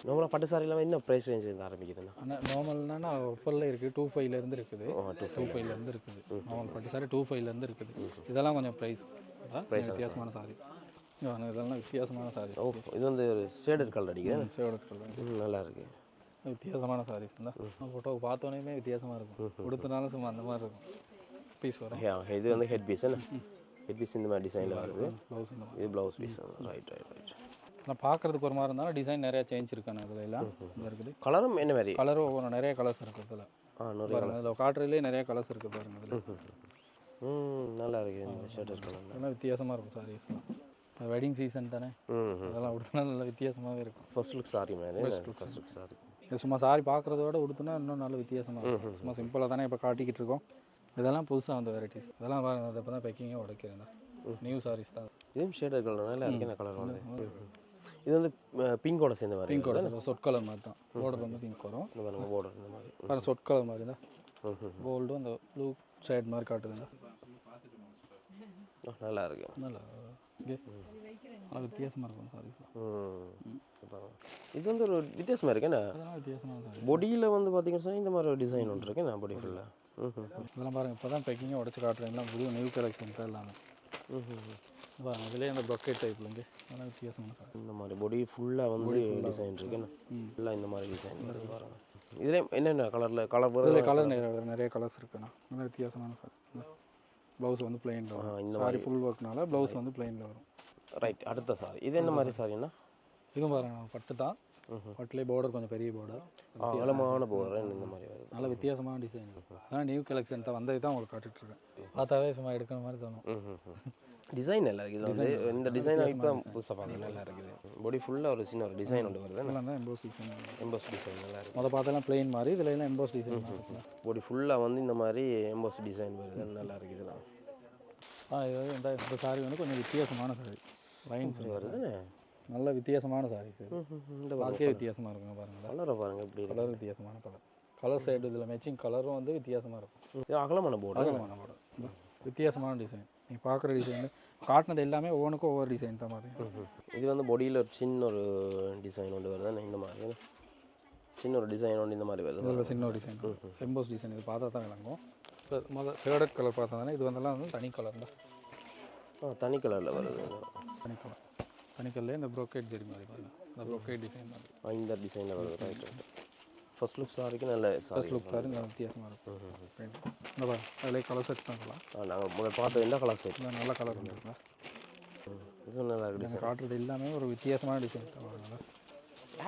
நார்மலாக பட்டு சாரி இல்லாமல் என்ன ப்ரைஸ் ரேஞ்சில் ஆரம்பிக்குதுண்ணா? ஆனால் நார்மல்னா ஆஃபரில் இருக்குது, 2.5 இருக்குது, 2.5 இருக்குது. நார்மல் பட்டு சாரி 2.5 இருக்குது. இதெல்லாம் கொஞ்சம் ப்ரைஸ் வித்தியாசமான சாரி. இதெல்லாம் வித்தியாசமான சாரி. ஓ இது வந்து ஒரு ஷேடட் கலர் அடிக்குது, ஷேடட் கலர் நல்லா இருக்குது. வித்தியாசமான சாரீஸ் தான். ஃபோட்டோவை பார்த்தோன்னே வித்தியாசமாக இருக்கும், கொடுத்தனாலும் சும்மா அந்த மாதிரி இருக்கும். பீஸ் வரும். இது வந்து ஹெட் பீஸ். ஹெட் பீஸ் இந்த மாதிரி டிசைனில் வருது. ப்ளவுஸ் இது blouse piece. Right right right. நான் பார்க்குறதுக்கு ஒரு மாதிரி இருந்தாலும் டிசைன் நிறையா சேஞ்ச் இருக்கானு இதில் எல்லாம் இருக்குது. கலரும் என்ன மாதிரி? கலரும் ஒவ்வொரு நிறைய கலர்ஸ் இருக்குது இதில். பாருங்கள் அதில் காட்டுறதுலேயே நிறைய கலர்ஸ் இருக்குது பாருங்கள் இதில். நல்லா இருக்குது இந்த ஷர்ட் கலர். அதெல்லாம் வித்தியாசமாக இருக்கும் சாரீஸ்லாம். வெட்டிங் சீசன் தானே, அதெல்லாம் உடுத்தினா நல்லா வித்தியாசமாகவே இருக்கும். ஃபர்ஸ்ட் லுக் சாரி மேலே, ஃபர்ஸ்ட் லுக் சாரி. சும்மா சாரி பார்க்குறதோட உடுத்தினா இன்னும் நல்ல வித்தியாசமாக இருக்கும். சும்மா சிம்பிளாக தானே இப்போ காட்டிக்கிட்டு இருக்கோம். இதெல்லாம் புதுசாக வந்த வெரைட்டிஸ். இதெல்லாம் பாருங்கள், அதை இப்போ தான் பேக்கிங்கே உடைக்கிறேன். நியூ சாரீஸ் தான். இதுவும் ஷேடட் கலர் நல்லா இருக்குது. இந்த கலர் வந்து இது வந்து பிங்கோட சேர்ந்த மாதிரி. பிங்கோட சொட் கலர் மாதிரி தான். பார்டர் வந்து பிங்க் வரும். இந்த பாருங்கள் பார்டர் இந்த மாதிரி. பாருங்கள் சொட் கலர் மாதிரி தான். கோல்டும் அந்த ப்ளூ ஷேட் மாதிரி காட்டுதுங்க. நல்லா இருக்கு. நல்லா ஓகே, நல்லா வித்தியாசமாக இருக்கும் சாரீஸ்லாம். இது வந்து ஒரு வித்தியாசமாக இருக்குண்ணா. அதெல்லாம் வித்தியாசமான சாரி. பொடியில் வந்து பார்த்தீங்கன்னா இந்த மாதிரி ஒரு டிசைன் ஒன்று இருக்குண்ணா பொடி ஃபுல்லாக. இதெல்லாம் பாருங்கள், இப்போ தான் பேக்கிங்கே உடச்சி காட்டுறேன். புது நியூ கலெக்ஷன் தான் எல்லாமே. பாருங்கள் இதுலேயே அந்த ப்ரொக்கெட் டைப்லங்க, அதெல்லாம் வித்தியாசமான சாரி. இந்த மாதிரி பொடி ஃபுல்லாக வந்து டிசைன் இருக்குண்ணா. ஃபுல்லாக இந்த மாதிரி டிசைன் வருது பாருங்கள். இதில் என்னென்ன கலரில் கலர் நிறைய கலர்ஸ் இருக்குண்ணா. நல்லா வித்தியாசமான சாரி. ப்ளவுஸ் வந்து பிளெயினில் வரும். இந்த மாதிரி ஃபுல் ஒர்க்னால ப்ளவுஸ் வந்து பிளெயினில் வரும். ரைட். அடுத்த சாரி இது என்ன மாதிரி சாரிண்ணா? இதுவும் பாருங்கள் பட்டு தான். பட்டுலேயே பார்டர் கொஞ்சம் பெரிய பார்டர், அகலமான பார்டர் இந்த மாதிரி வருது. நல்ல வித்தியாசமான டிசைன். அதான் நியூ கலெக்ஷன் தான் வந்தது தான் உங்களுக்கு காட்டிகிட்ருக்கேன். பார்த்தாவே சும்மா எடுக்கிற மாதிரி தோணும். டிசைன் நல்லா இருக்குது. இது வந்து இந்த டிசைன் இப்போ புதுசாக பார்க்க நல்லா இருக்குது. பாடி ஃபுல்லாக ஒரு சின்ன ஒரு டிசைன் ஒன்று வருது. நல்லா தான் எம்போஸ் டிசைன். எம்போஸ் டிசைன் நல்லா இருக்குது. மொதல் பார்த்தெல்லாம் பிளெயின் மாதிரி, இதில் எல்லாம் எம்போஸ் டிசைன். பாடி ஃபுல்லாக வந்து இந்த மாதிரி எம்போஸ் டிசைன் வருது. நல்லா இருக்குது. இது இந்த சாரி வந்து கொஞ்சம் வித்தியாசமான சாரி. லைன்ஸ் வருது. நல்ல வித்தியாசமான சாரீஸ். இந்த பார்க்கவே வித்தியாசமாக இருக்குங்க பாருங்கள். கலரை பாருங்கள், இப்படி கலர் வித்தியாசமான கலர் சைடு. இதில் மேட்சிங் கலரும் வந்து வித்தியாசமாக இருக்கும். அகலமான போர்டு, அகலமான போர்டு, வித்தியாசமான டிசைன். நீங்கள் பார்க்குற டிசைன் காட்டினது எல்லாமே ஒவ்வொன்றுக்கும் ஒவ்வொரு டிசைன் தான் மாதிரி. இது வந்து பாடியில் ஒரு சின்ன ஒரு டிசைன் ஒன்று வருது இந்த மாதிரி சின்ன ஒரு டிசைன் ஒன்று இந்த மாதிரி வருது. இதில் சின்ன ஒரு டிசைன் எம்போஸ் டிசைன் இது பார்த்தா தான் விளங்கும். இப்போ முதல் ஷேடட் கலர் பார்த்தா தானே இது வந்தெல்லாம் வந்து தனி கலர் தான். தனி கலரில் வருது. தனி கலர் தனி கலர்லேயே இந்த ப்ரோக்கேட் ஜெரி மாதிரி பாருங்க, இந்த ப்ரோக்கேட் டிசைன் மாதிரி. இந்த டிசைனில் வருது. Right right. ஃபர்ஸ்ட் லுக் சாரிக்கு நல்ல ஃபர்ஸ்ட் லுக் சாரி நல்ல வித்தியாசமாக இருக்கும். இந்த பாருங்க அதிலே கலர் செட் பண்ணலாம். நாங்கள் முதல் பார்த்த என்ன கலர் செட் இந்த நல்ல கலர் வந்துருக்குங்க. இது நல்லா இருக்குது. நாங்கள் காட்டுறது எல்லாமே ஒரு வித்தியாசமான டிசைன் தான் பாருங்க.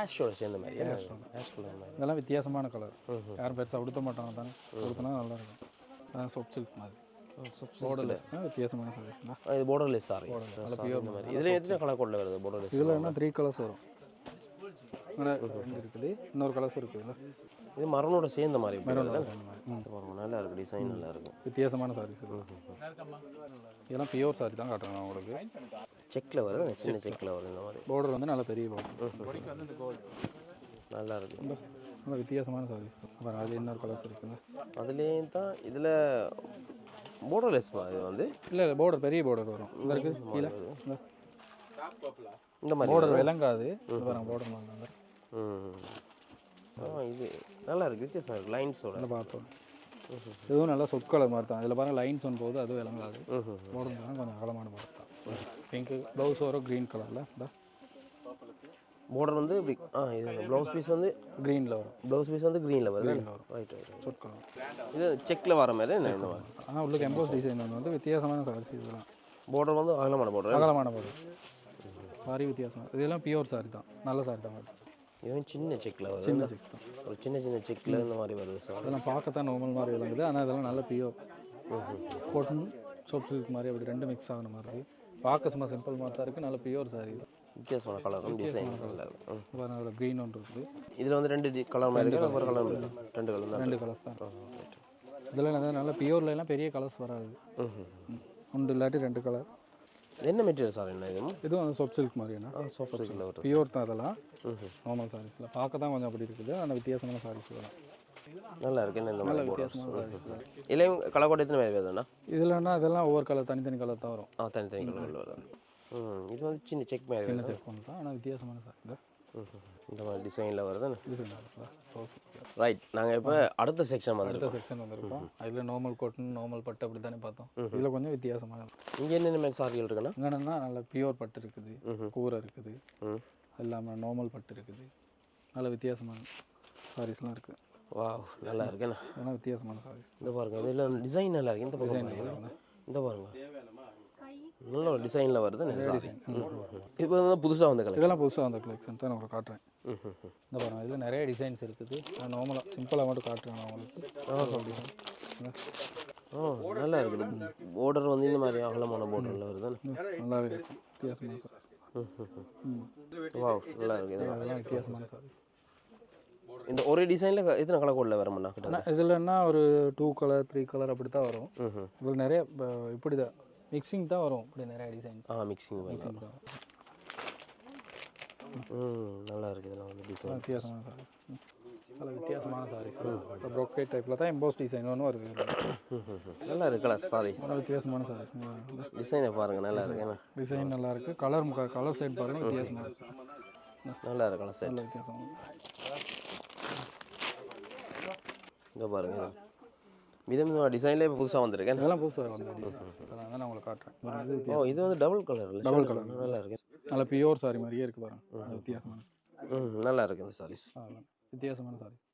ஆஷோட சேர்ந்த மாதிரி ஆஷ் கலர் மாதிரி. இதெல்லாம் வித்தியாசமான கலர், யாரும் பெருசாக உடுத்த மாட்டாங்க தானே, உடுத்தினா நல்லா இருக்கும். அதான் சொப் சில்க் மாதிரி borderless வித்தியாசமான சாரீஸ் தான். இது borderless சாரி. நல்ல பியூர் மாதிரி. இதில் எத்தனை கலர் கோடில் வருது borderless? இதில் என்ன 3 கலர்ஸ் வரும். ரெண்டு இருக்குது, இன்னொரு கலர்ஸ் இருக்குதுல்ல. இது மரனோட சேர்ந்த மாதிரி மெரூன் நல்லா இருக்குது. டிசைன் நல்லா இருக்கும். வித்தியாசமான சாரீஸ். இதெல்லாம் பியூர் சாரி தான் காட்டுறேன் உங்களுக்கு. செக்கில் வருது, சின்ன செக்கில் வருது இந்த மாதிரி. பார்டர் வந்து நல்ல பெரிய பார்டர், நல்லா இருக்குது. நல்ல வித்தியாசமான சாரீஸ். அப்புறம் அதில் இன்னொரு கலர்ஸ் இருக்குங்க. அதுலேயும் தான் இதில் borderless இது வந்து இல்லை இல்லை பார்டர் பெரிய பார்டர் வரும். இந்த இருக்குது கீழே இந்த மாதிரி பார்டர் விளங்காது. பாருங்க பார்டர் வாங்க. இது நல்லா இருக்குது, வித்தியாசம் இருக்குது லைன்ஸோட. நல்லா பார்த்தோம். இதுவும் நல்லா சொட் கலர் மாதிரி தான். இதில் பாருங்கள் லைன்ஸ் ஒன்று போகுது, அதுவும் விளங்காது. பார்டர் கொஞ்சம் அகலமான பார்டர் தான். பிங்க்கு ப்ளவுஸ் வரும் க்ரீன் கலரில். இந்த பார்டர் வந்து இப்படி இது ப்ளவுஸ் பீஸ் வந்து க்ரீனில் வரும். ப்ளவுஸ் பீஸ் வந்து க்ரீனில் வருது. Right right. Shot colour. இது செக்கில் வர மாதிரி இந்த மாதிரி. ஆனால் உள்ளுக்கு எம்போஸ் டிசைன் வந்து வித்தியாசமான சாரீஸ். இதெல்லாம் பார்டர் வந்து அகலமான பார்டர். அகலமான பார்டர் சாரி வித்தியாசம். இதெல்லாம் பியூர் சாரி தான், நல்ல சாரி தான். இதுவும் சின்ன செக்கில் வருது. சின்ன செக் தான், ஒரு சின்ன சின்ன செக்கில் இந்த மாதிரி வருது சார். இதெல்லாம் பார்க்கத்தான் நார்மல் மாதிரி விளங்குது, ஆனால் இதெல்லாம் நல்ல பியூர் காட்டன் சோப் சில்க் மாதிரி அப்படி ரெண்டு மிக்ஸ் ஆகின மாதிரி இருக்குது. பார்க்க சும்மா சிம்பிள் மாதிரி தான் இருக்குது, நல்ல பியூர் சாரி. வித்தியாசமான கலரும் டிசைன் நல்லா இருக்கும். அதில் க்ரீன் ஒன்று இருக்குது. இதில் வந்து ரெண்டு கலர் மாதிரி இருக்குது, ஒரு கலர் ரெண்டு கலர் தான். ரெண்டு கலர்ஸ் தான். இதில் நல்ல பியூரில் எல்லாம் பெரிய கலர்ஸ் வராது. ஒன்று இல்லாட்டி ரெண்டு கலர். என்ன மெட்டீரியல் சார் என்ன இது? இதுவும் அந்த சோப் சில்க் மாதிரினா சாஃப்ட் சில்கில் வரும். பியூர் தான். அதெல்லாம் நார்மல் சாரீஸில் பார்க்க தான் கொஞ்சம் அப்படி இருக்குது, அந்த வித்தியாசமான சாரீஸ் இதெல்லாம் நல்லா இருக்கு. என்ன இந்த நல்ல மாதிரி வித்தியாசமான சாரீஸ். இல்லையும் கலர் கோட்டை எத்தனை வேறு வேணும்னா? இதுலன்னா இதெல்லாம் ஒவ்வொரு கலர் தனித்தனி கலர் தான் வரும். தனித்தனி கலர் வருது. இது வந்து சின்ன செக் மாதிரி சின்ன செக் பண்ணி தான், ஆனால் வித்தியாசமான சாரி தான். இந்த மாதிரி டிசைனில் வருது. Design right. நாங்கள் இப்போ அடுத்த செக்ஷன் அடுத்த செக்ஷன் வந்திருக்கோம். அதில் நார்மல் காட்டன் நார்மல் பட்டு அப்படி தானே பார்த்தோம். இதில் கொஞ்சம் வித்தியாசமான இங்கே என்னென்ன மாதிரி சாரிகள் இருக்குன்னா? இங்கன்னா நல்ல பியூர் பட்டு இருக்குது, கூரை இருக்குது, இல்லாமல் நார்மல் பட்டு இருக்குது. நல்ல வித்தியாசமான சாரீஸ்லாம் இருக்குது. வா நல்லா இருக்குண்ணா. அதெல்லாம் வித்தியாசமான சாரீஸ். இந்த பாருங்க, இதில் டிசைன் நல்லா இருக்கு. இந்த டிசைன் இந்த பாருங்க, நல்ல ஒரு டிசைனில் வருது. டிசைன் இப்போ வந்து புதுசாக வந்த கலெக்ஷன். இதெல்லாம் புதுசாக வந்த கலெக்ஷன் தான் நான் உங்களுக்கு காட்டுறேன். இந்த பாருங்க, இதில் நிறைய டிசைன்ஸ் இருக்குது. நான் நார்மலாக சிம்பிளாக மட்டும் காட்டுறேன் நான் உங்களுக்கு. டிசைன் நல்லா இருக்குது. பார்டர் வந்து இந்த மாதிரி அகலமான பார்டரில் வருது. நல்லாவே இருக்கும், வித்தியாசமான சாரீஸ். வா நல்லா இருக்குது. அதெல்லாம் வித்தியாசமான சாரீஸ். இந்த ஒரு டிசைனில் எத்தனை கலர் கோடில் வரும்ண்ணா? இதில் என்ன ஒரு 2 கலர் 3 கலர் அப்படி தான் வரும். இதில் நிறைய இப்படி தான் மிக்சிங் தான் வரும். இப்படி நிறைய டிசைன்ஸ் மிக்சிங் தான். நல்லா இருக்குது. இதெல்லாம் வந்து டிசைன் வித்தியாசமான சாரீஸ். நல்ல வித்தியாசமான சாரீஸ். இப்போ ப்ரோக்கேட் டைப்பில் தான் எம்போஸ் டிசைன் ஒன்று வருது. நல்லா இருக்கு கலர் சாரீஸ். நல்ல வித்தியாசமான சாரீஸ். டிசைனை பாருங்கள், நல்லா இருக்கு. ஏன்னா டிசைன் நல்லா இருக்குது. கலர் சைட் பாருங்கள், வித்தியாசமாக இருக்குது. நல்லா இருக்கு கலர் சைட். நல்ல வித்தியாசம். இங்கே பாருங்க, விதவிதமான டிசைன்லேயே இப்போ புதுசாக வந்திருக்கேன். இதெல்லாம் புதுசாக வந்த டிசைன்ஸ். அதெல்லாம் தான் நான் உங்களுக்கு காட்டுறேன். இது வந்து டபுள் கலர். டபுள் கலர் நல்லா இருக்கு. நல்ல பியூர் சாரி மாதிரியே இருக்குது பாருங்க. வித்தியாசமான நல்லா இருக்கு இந்த சாரீஸ். வித்தியாசமான சாரீஸ்.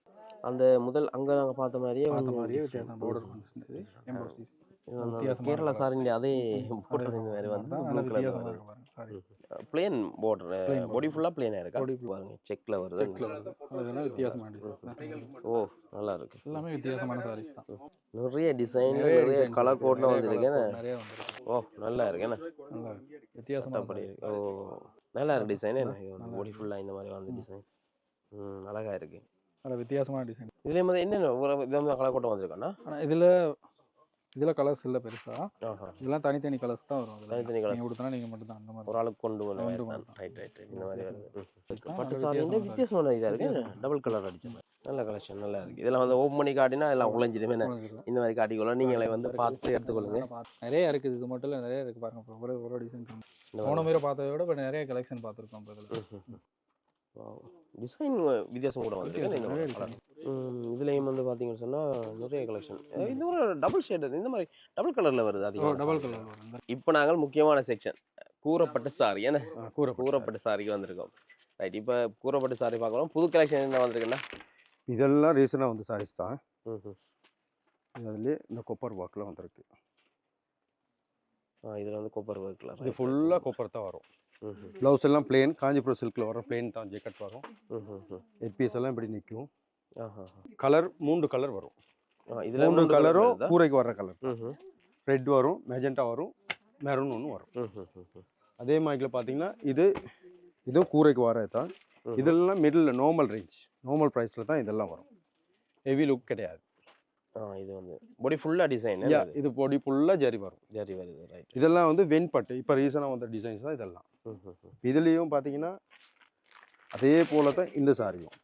அந்த முதல் அங்கே நாங்கள் பார்த்த மாதிரியே வித்தியாசம். Border concept EMBOSS design. Kerala சாரிங்க அதே பார்டர் இந்த மாதிரி வந்து ப்ளூ கலர் பாருங்க சாரி. பிளேன் பார்டர், பாடி ஃபுல்லாக பிளேனாக இருக்கா? பாருங்க செக்கில் வருது. அதெல்லாம் வித்தியாசமான டிசைன். ஓ நல்லா இருக்கு. எல்லாமே வித்தியாசமான சாரீஸ் தான். நிறைய டிசைன், நிறைய கலர் கோட்ல வந்துருக்கேன். நிறைய வந்துருக்கு. ஓ நல்லா இருக்குண்ணா. நல்லா வித்தியாசமாக படி. ஓ நல்லா இருக்கு டிசைன். பாடி ஃபுல்லாக இந்த மாதிரி வந்து டிசைன் அழகாக இருக்கு. நல்ல வித்தியாசமான டிசைன். இதுலேயே வந்து என்னென்ன ஒரு விதமான கலர் கோட்டம் வந்திருக்காண்ணா? ஆனால் இதில் இதில் கலர்ஸ் இல்லை பெருசாக, ஆஹா இதெல்லாம் தனித்தனி கலர்ஸ் தான் வரும். அதில் தனித்தனி கலர்ஸ் நீங்கள் கொடுத்தனா நீங்கள் மட்டும் தான் அந்த மாதிரி ஒரு ஆளுக்கு கொண்டு வந்து கொண்டு வந்து. ரைட் ரைட் இந்த மாதிரி வருது இதுதான் பட்டு நல்ல சாரின்ற வித்தியாசமான வித்தியாசமான இதாக இருக்கு டபுள் கலர் அடிச்ச மாதிரி நல்ல கலெக்ஷன் நல்லா இருக்கு. இதெல்லாம் வந்து ஓப்பன் பண்ணி காட்டினா எல்லாம் உழைஞ்சிடுமே உலகத்துல. இந்த மாதிரி காட்டிக்கொள்ள நீங்களே வந்து பார்த்து எடுத்துக்கொள்ளுங்க. நிறைய இருக்குது, இது மட்டும் இல்லை நிறைய இருக்குது பாருங்க. இப்போ ஒரு டிசைன் போன முறை பார்த்ததை விட இப்போ நிறைய கலெக்ஷன் பார்த்துருக்கோம். இப்போ இதில் டிசைன் வித்தியாசம் கூட வந்து இதுலேயும் வந்து பார்த்தீங்கன்னு சொன்னால் நிறைய கலெக்ஷன். இது ஒரு டபுள் ஷேட் இந்த மாதிரி டபுள் கலரில் வருது அதிகம். டபுள் கலர் வரும். இப்போ நாங்கள் முக்கியமான செக்ஷன் கூறப்பட்ட சாரி ஏன்னா கூறப்பட்ட சாரிக்கு வந்திருக்கோம். ரைட், இப்போ கூறப்பட்ட சாரி பார்க்கலாம். புது கலெக்ஷன் என்ன வந்திருக்குன்னா இதெல்லாம் ரீசனாக வந்து சாரீஸ் தான். அதுலேயே இந்த கொப்பர் ஒர்க்கில் வந்திருக்கு. இதில் வந்து கொப்பர் ஒர்க்கில் இது ஃபுல்லாக கொப்பர் தான் வரும். ப்ளவுஸ் எல்லாம் பிளேன், காஞ்சிபுரம் சில்கில் வரும் பிளேன் தான் ஜேக்கெட் வரும். ஹெட் பீஸ் எல்லாம் இப்படி நிற்கும். கலர் 3 கலர் வரும். இதில் 3 கலரும் கூரைக்கு வர்ற கலர். ரெட் வரும், மெஜெண்டா வரும், மெரூன் ஒன்று வரும். அதே மாதிரி பார்த்தீங்கன்னா இதுவும் கூரைக்கு வரது தான். இதெல்லாம் மிடில் நார்மல் ரேஞ்ச், நார்மல் ப்ரைஸில் தான் இதெல்லாம் வரும். ஹெவி லுக் கிடையாது. இது வந்து பொடி ஃபுல்லாக டிசைன். இது பொடி ஃபுல்லாக ஜரி வரும். ஜரி வருது. ரைட், இதெல்லாம் வந்து வெண்பட்டு இப்போ ரீசனாக வந்த டிசைன்ஸ் தான் இதெல்லாம். இதுலேயும் பார்த்தீங்கன்னா அதே போல தான் இந்த சாரியும்.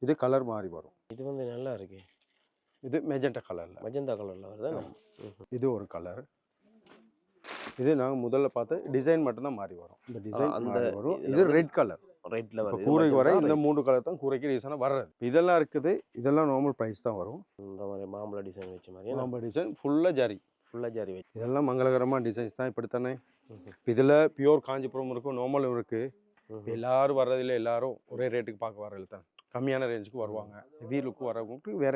இது கலர் மாறி வரும். இது வந்து நல்லா இருக்கு. இது மெஜெண்டா கலரில், மெஜந்தா கலரில் வருது. இது ஒரு கலர். இது நாங்கள் முதல்ல பார்த்து டிசைன் மட்டும்தான் மாறி வரும். இந்த டிசைன் அந்த வரும். இது ரெட் கலர். ரெட்ல வருது. கூரைக்கு வர இந்த 3 கலர் தான் கூரைக்கு ரீசனாக வர்றது. இதெல்லாம் இருக்குது. இதெல்லாம் நார்மல் ப்ரைஸ் தான் வரும். இந்த மாதிரி மாம்பழ டிசைன் வச்ச மாதிரி. மாம்பழ டிசைன் ஃபுல்லாக ஜரி. ஃபுல்லாக ஜரி வச்சு இதெல்லாம் மங்களகரமான டிசைன்ஸ் தான். இப்படித்தானே இதில் பியூர் காஞ்சிபுரம் இருக்கும், நார்மலும் இருக்குது. இப்போ எல்லாரும் வர்றதில்ல, எல்லாரும் ஒரே ரேட்டுக்கு பார்க்க வரதில்ல தான். கம்மியான ரேஞ்சுக்கு வருவாங்க. ஹெவி லுக்கு வரவங்களுக்கு வேற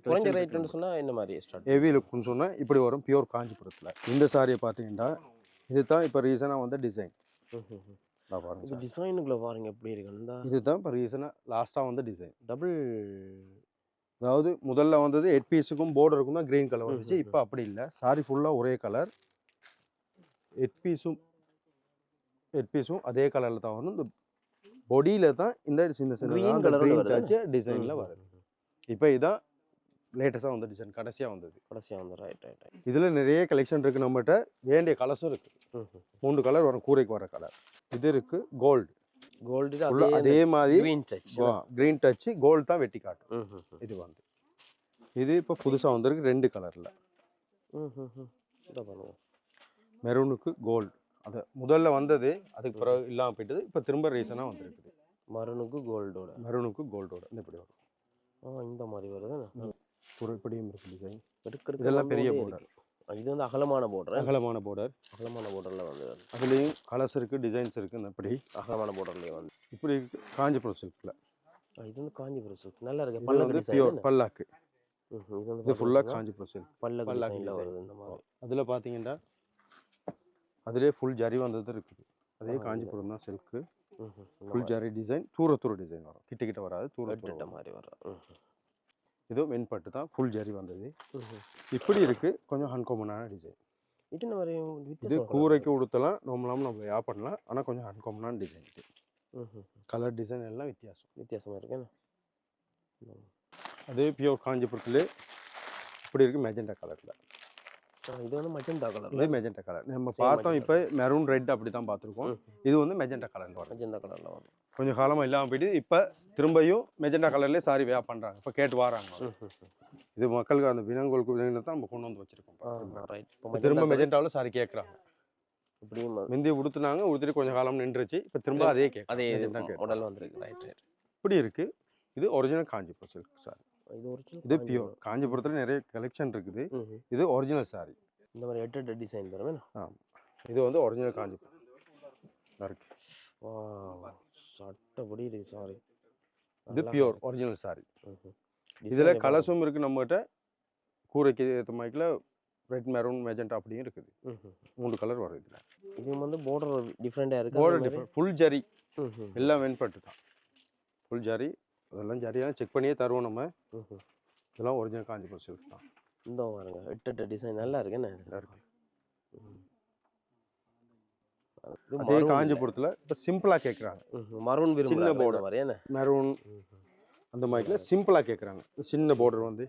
குறைஞ்ச ரேட்டுன்னு சொன்னால் என்ன மாதிரி ஸ்டார்ட்? ஹெவி லுக்குன்னு சொன்னால் இப்படி வரும் பியூர் காஞ்சிபுரத்தில். இந்த சாரியை பார்த்தீங்கன்னா இதுதான் இப்போ ரீசனாக வந்த டிசைன். பாருங்க டிசைனுக்குள்ள பாருங்க எப்படி இருக்குன்னு. இதுதான் இப்போ ரீசனாக லாஸ்ட்டாக வந்த டிசைன். டபுள், அதாவது முதல்ல வந்தது ஹெட் பீஸுக்கும் பார்டருக்கும் தான் க்ரீன் கலர் வந்துச்சு. இப்போ அப்படி இல்லை, சாரி ஃபுல்லாக ஒரே கலர். ஹெட் பீஸும் அதே கலரில் தான் வரும். இந்த பொடியில் தான் இந்த சின்ன சின்ன டிசைனில் வருது. இப்போ இதுதான் லேட்டஸ்ட்டாக வந்த டிசைன், கடைசியாக வந்தது. ரைட். இதில் நிறைய கலெக்ஷன் இருக்குது. நம்மகிட்ட வேண்டிய கலர்ஸும் இருக்குது. 3 கலர் வரும், கூரைக்கு வர கலர். இது இருக்குது கோல்டு அதே மாதிரி கிரீன் டச் கோல்டு தான் வெட்டி காட்டும். இது வந்து இது இப்போ புதுசாக வந்திருக்கு 2 கலரில். மெரூனுக்கு கோல்டு. அது முதல்ல வந்தது, அதுக்கு பிறகு இல்லாமல் போயிட்டது. இப்போ திரும்ப ரீசனாக வந்திருக்குது. மரூனுக்கு கோல்டோட இந்த இப்படி வரும். இந்த மாதிரி வருது. இப்படியும் இருக்கு டிசைன். இதெல்லாம் பெரிய பார்டர். இது வந்து அகலமான பார்டரில் வந்து அதுலேயும் கலர்ஸ் இருக்குது, டிசைன்ஸ் இருக்குது. இப்படி அகலமான பார்டர்லேயே வந்து இப்படி காஞ்சிபுரம் சில்கில். இது வந்து காஞ்சிபுரம் சில்க் நல்லா இருக்கு. இது வந்து பியூர் பல்லாக்கு. இது ஃபுல்லாக காஞ்சிபுரம் சில்க் பல்லாக்கு வருது இந்த மாதிரி. அதில் பார்த்தீங்கன்னா அதிலே ஃபுல் ஜரி வந்தது இருக்குது. அதே காஞ்சிபுரம் தான் சில்க்கு. ஃபுல் ஜரி டிசைன், தூர டிசைன் வரும், கிட்ட வராது, தூர மாதிரி வரும். இது வெண்பட்டு தான், ஃபுல் ஜரி வந்தது. இப்படி இருக்குது, கொஞ்சம் அன்காமனான டிசைன். இது கூரைக்கு உடுத்தலாம், நார்மலாக நம்ம யா பண்ணலாம். ஆனால் கொஞ்சம் அன்காமனான டிசைன். இது கலர் டிசைன் எல்லாம் வித்தியாசமாக இருக்கு. அதே பியூர் காஞ்சிபுரத்துலேயே இப்படி இருக்குது மெஜெண்டா கலரில். இது வந்து மெஜெண்டா கலர். இது மெஜெண்டா கலர் நம்ம பார்த்தோம். இப்போ மெரூன் ரெட் அப்படி தான் பார்த்துருக்கோம். இது வந்து மெஜெண்டா கலரில் வரும். கொஞ்சம் காலமாக இல்லாமல் போயிட்டு இப்போ திரும்பியும் மெஜெண்டா கலர்லேயே சாரி வேயா பண்ணுறாங்க. இப்போ கேட்டு வராங்க. இது மக்களுக்கு அந்த வினங்களுக்கு தான் நம்ம கொண்டு வந்து வச்சுருக்கோம். திரும்ப மெஜெண்டாவில் சாரி கேட்குறாங்க. இப்படியும் முந்தி உடுத்துட்டு கொஞ்சம் காலம் நின்றுச்சு. இப்போ திரும்ப அதே மாடல் வந்துருக்கு. ரைட். இப்படி இருக்குது. இது ஒரிஜினல் காஞ்சிபுரம் சில்க் சாரி. இது பியூர் காஞ்சிபுரத்தில் நிறைய கலெக்ஷன் இருக்குது. இது ஒரிஜினல் சாரி. இந்த மாதிரி எட்டு டிசைன் வரும். இது வந்து ஒரிஜினல் காஞ்சிபுரம் இருக்கு. சட்டப்படி இருக்கு சாரி. இது பியூர் ஒரிஜினல் சாரி. இதில் கலர்ஸும் இருக்குது நம்மகிட்ட. கூரைக்கு ஏற்ற மாதிரில ரெட் மெரூன் மெஜெண்டா அப்படியும் இருக்குது. 3 கலர் வரும் இதில். இது வந்து பார்டர் டிஃப்ரெண்ட்டாக இருக்குது. Border different. ஃபுல் ஜரி எல்லாம் வெண்பட்டு தான். ஃபுல் ஜரி அதெல்லாம் ஜரியாக செக் பண்ணியே தருவோம் நம்ம. இதெல்லாம் ஒரிஜினல் காஞ்சிபுரம் சில்க் தான். இந்த பாருங்க 8 டிசைன் நல்லா இருக்கு. என்ன நல்லா இருக்கு. அதே காஞ்சிபுரத்தில் இப்போ சிம்பிளாக கேட்குறாங்க. மரூன் சின்ன பார்டர் மாதிரி என்ன மெரூன் அந்த மாதிரில சிம்பிளாக கேட்குறாங்க. சின்ன பார்டர் வந்து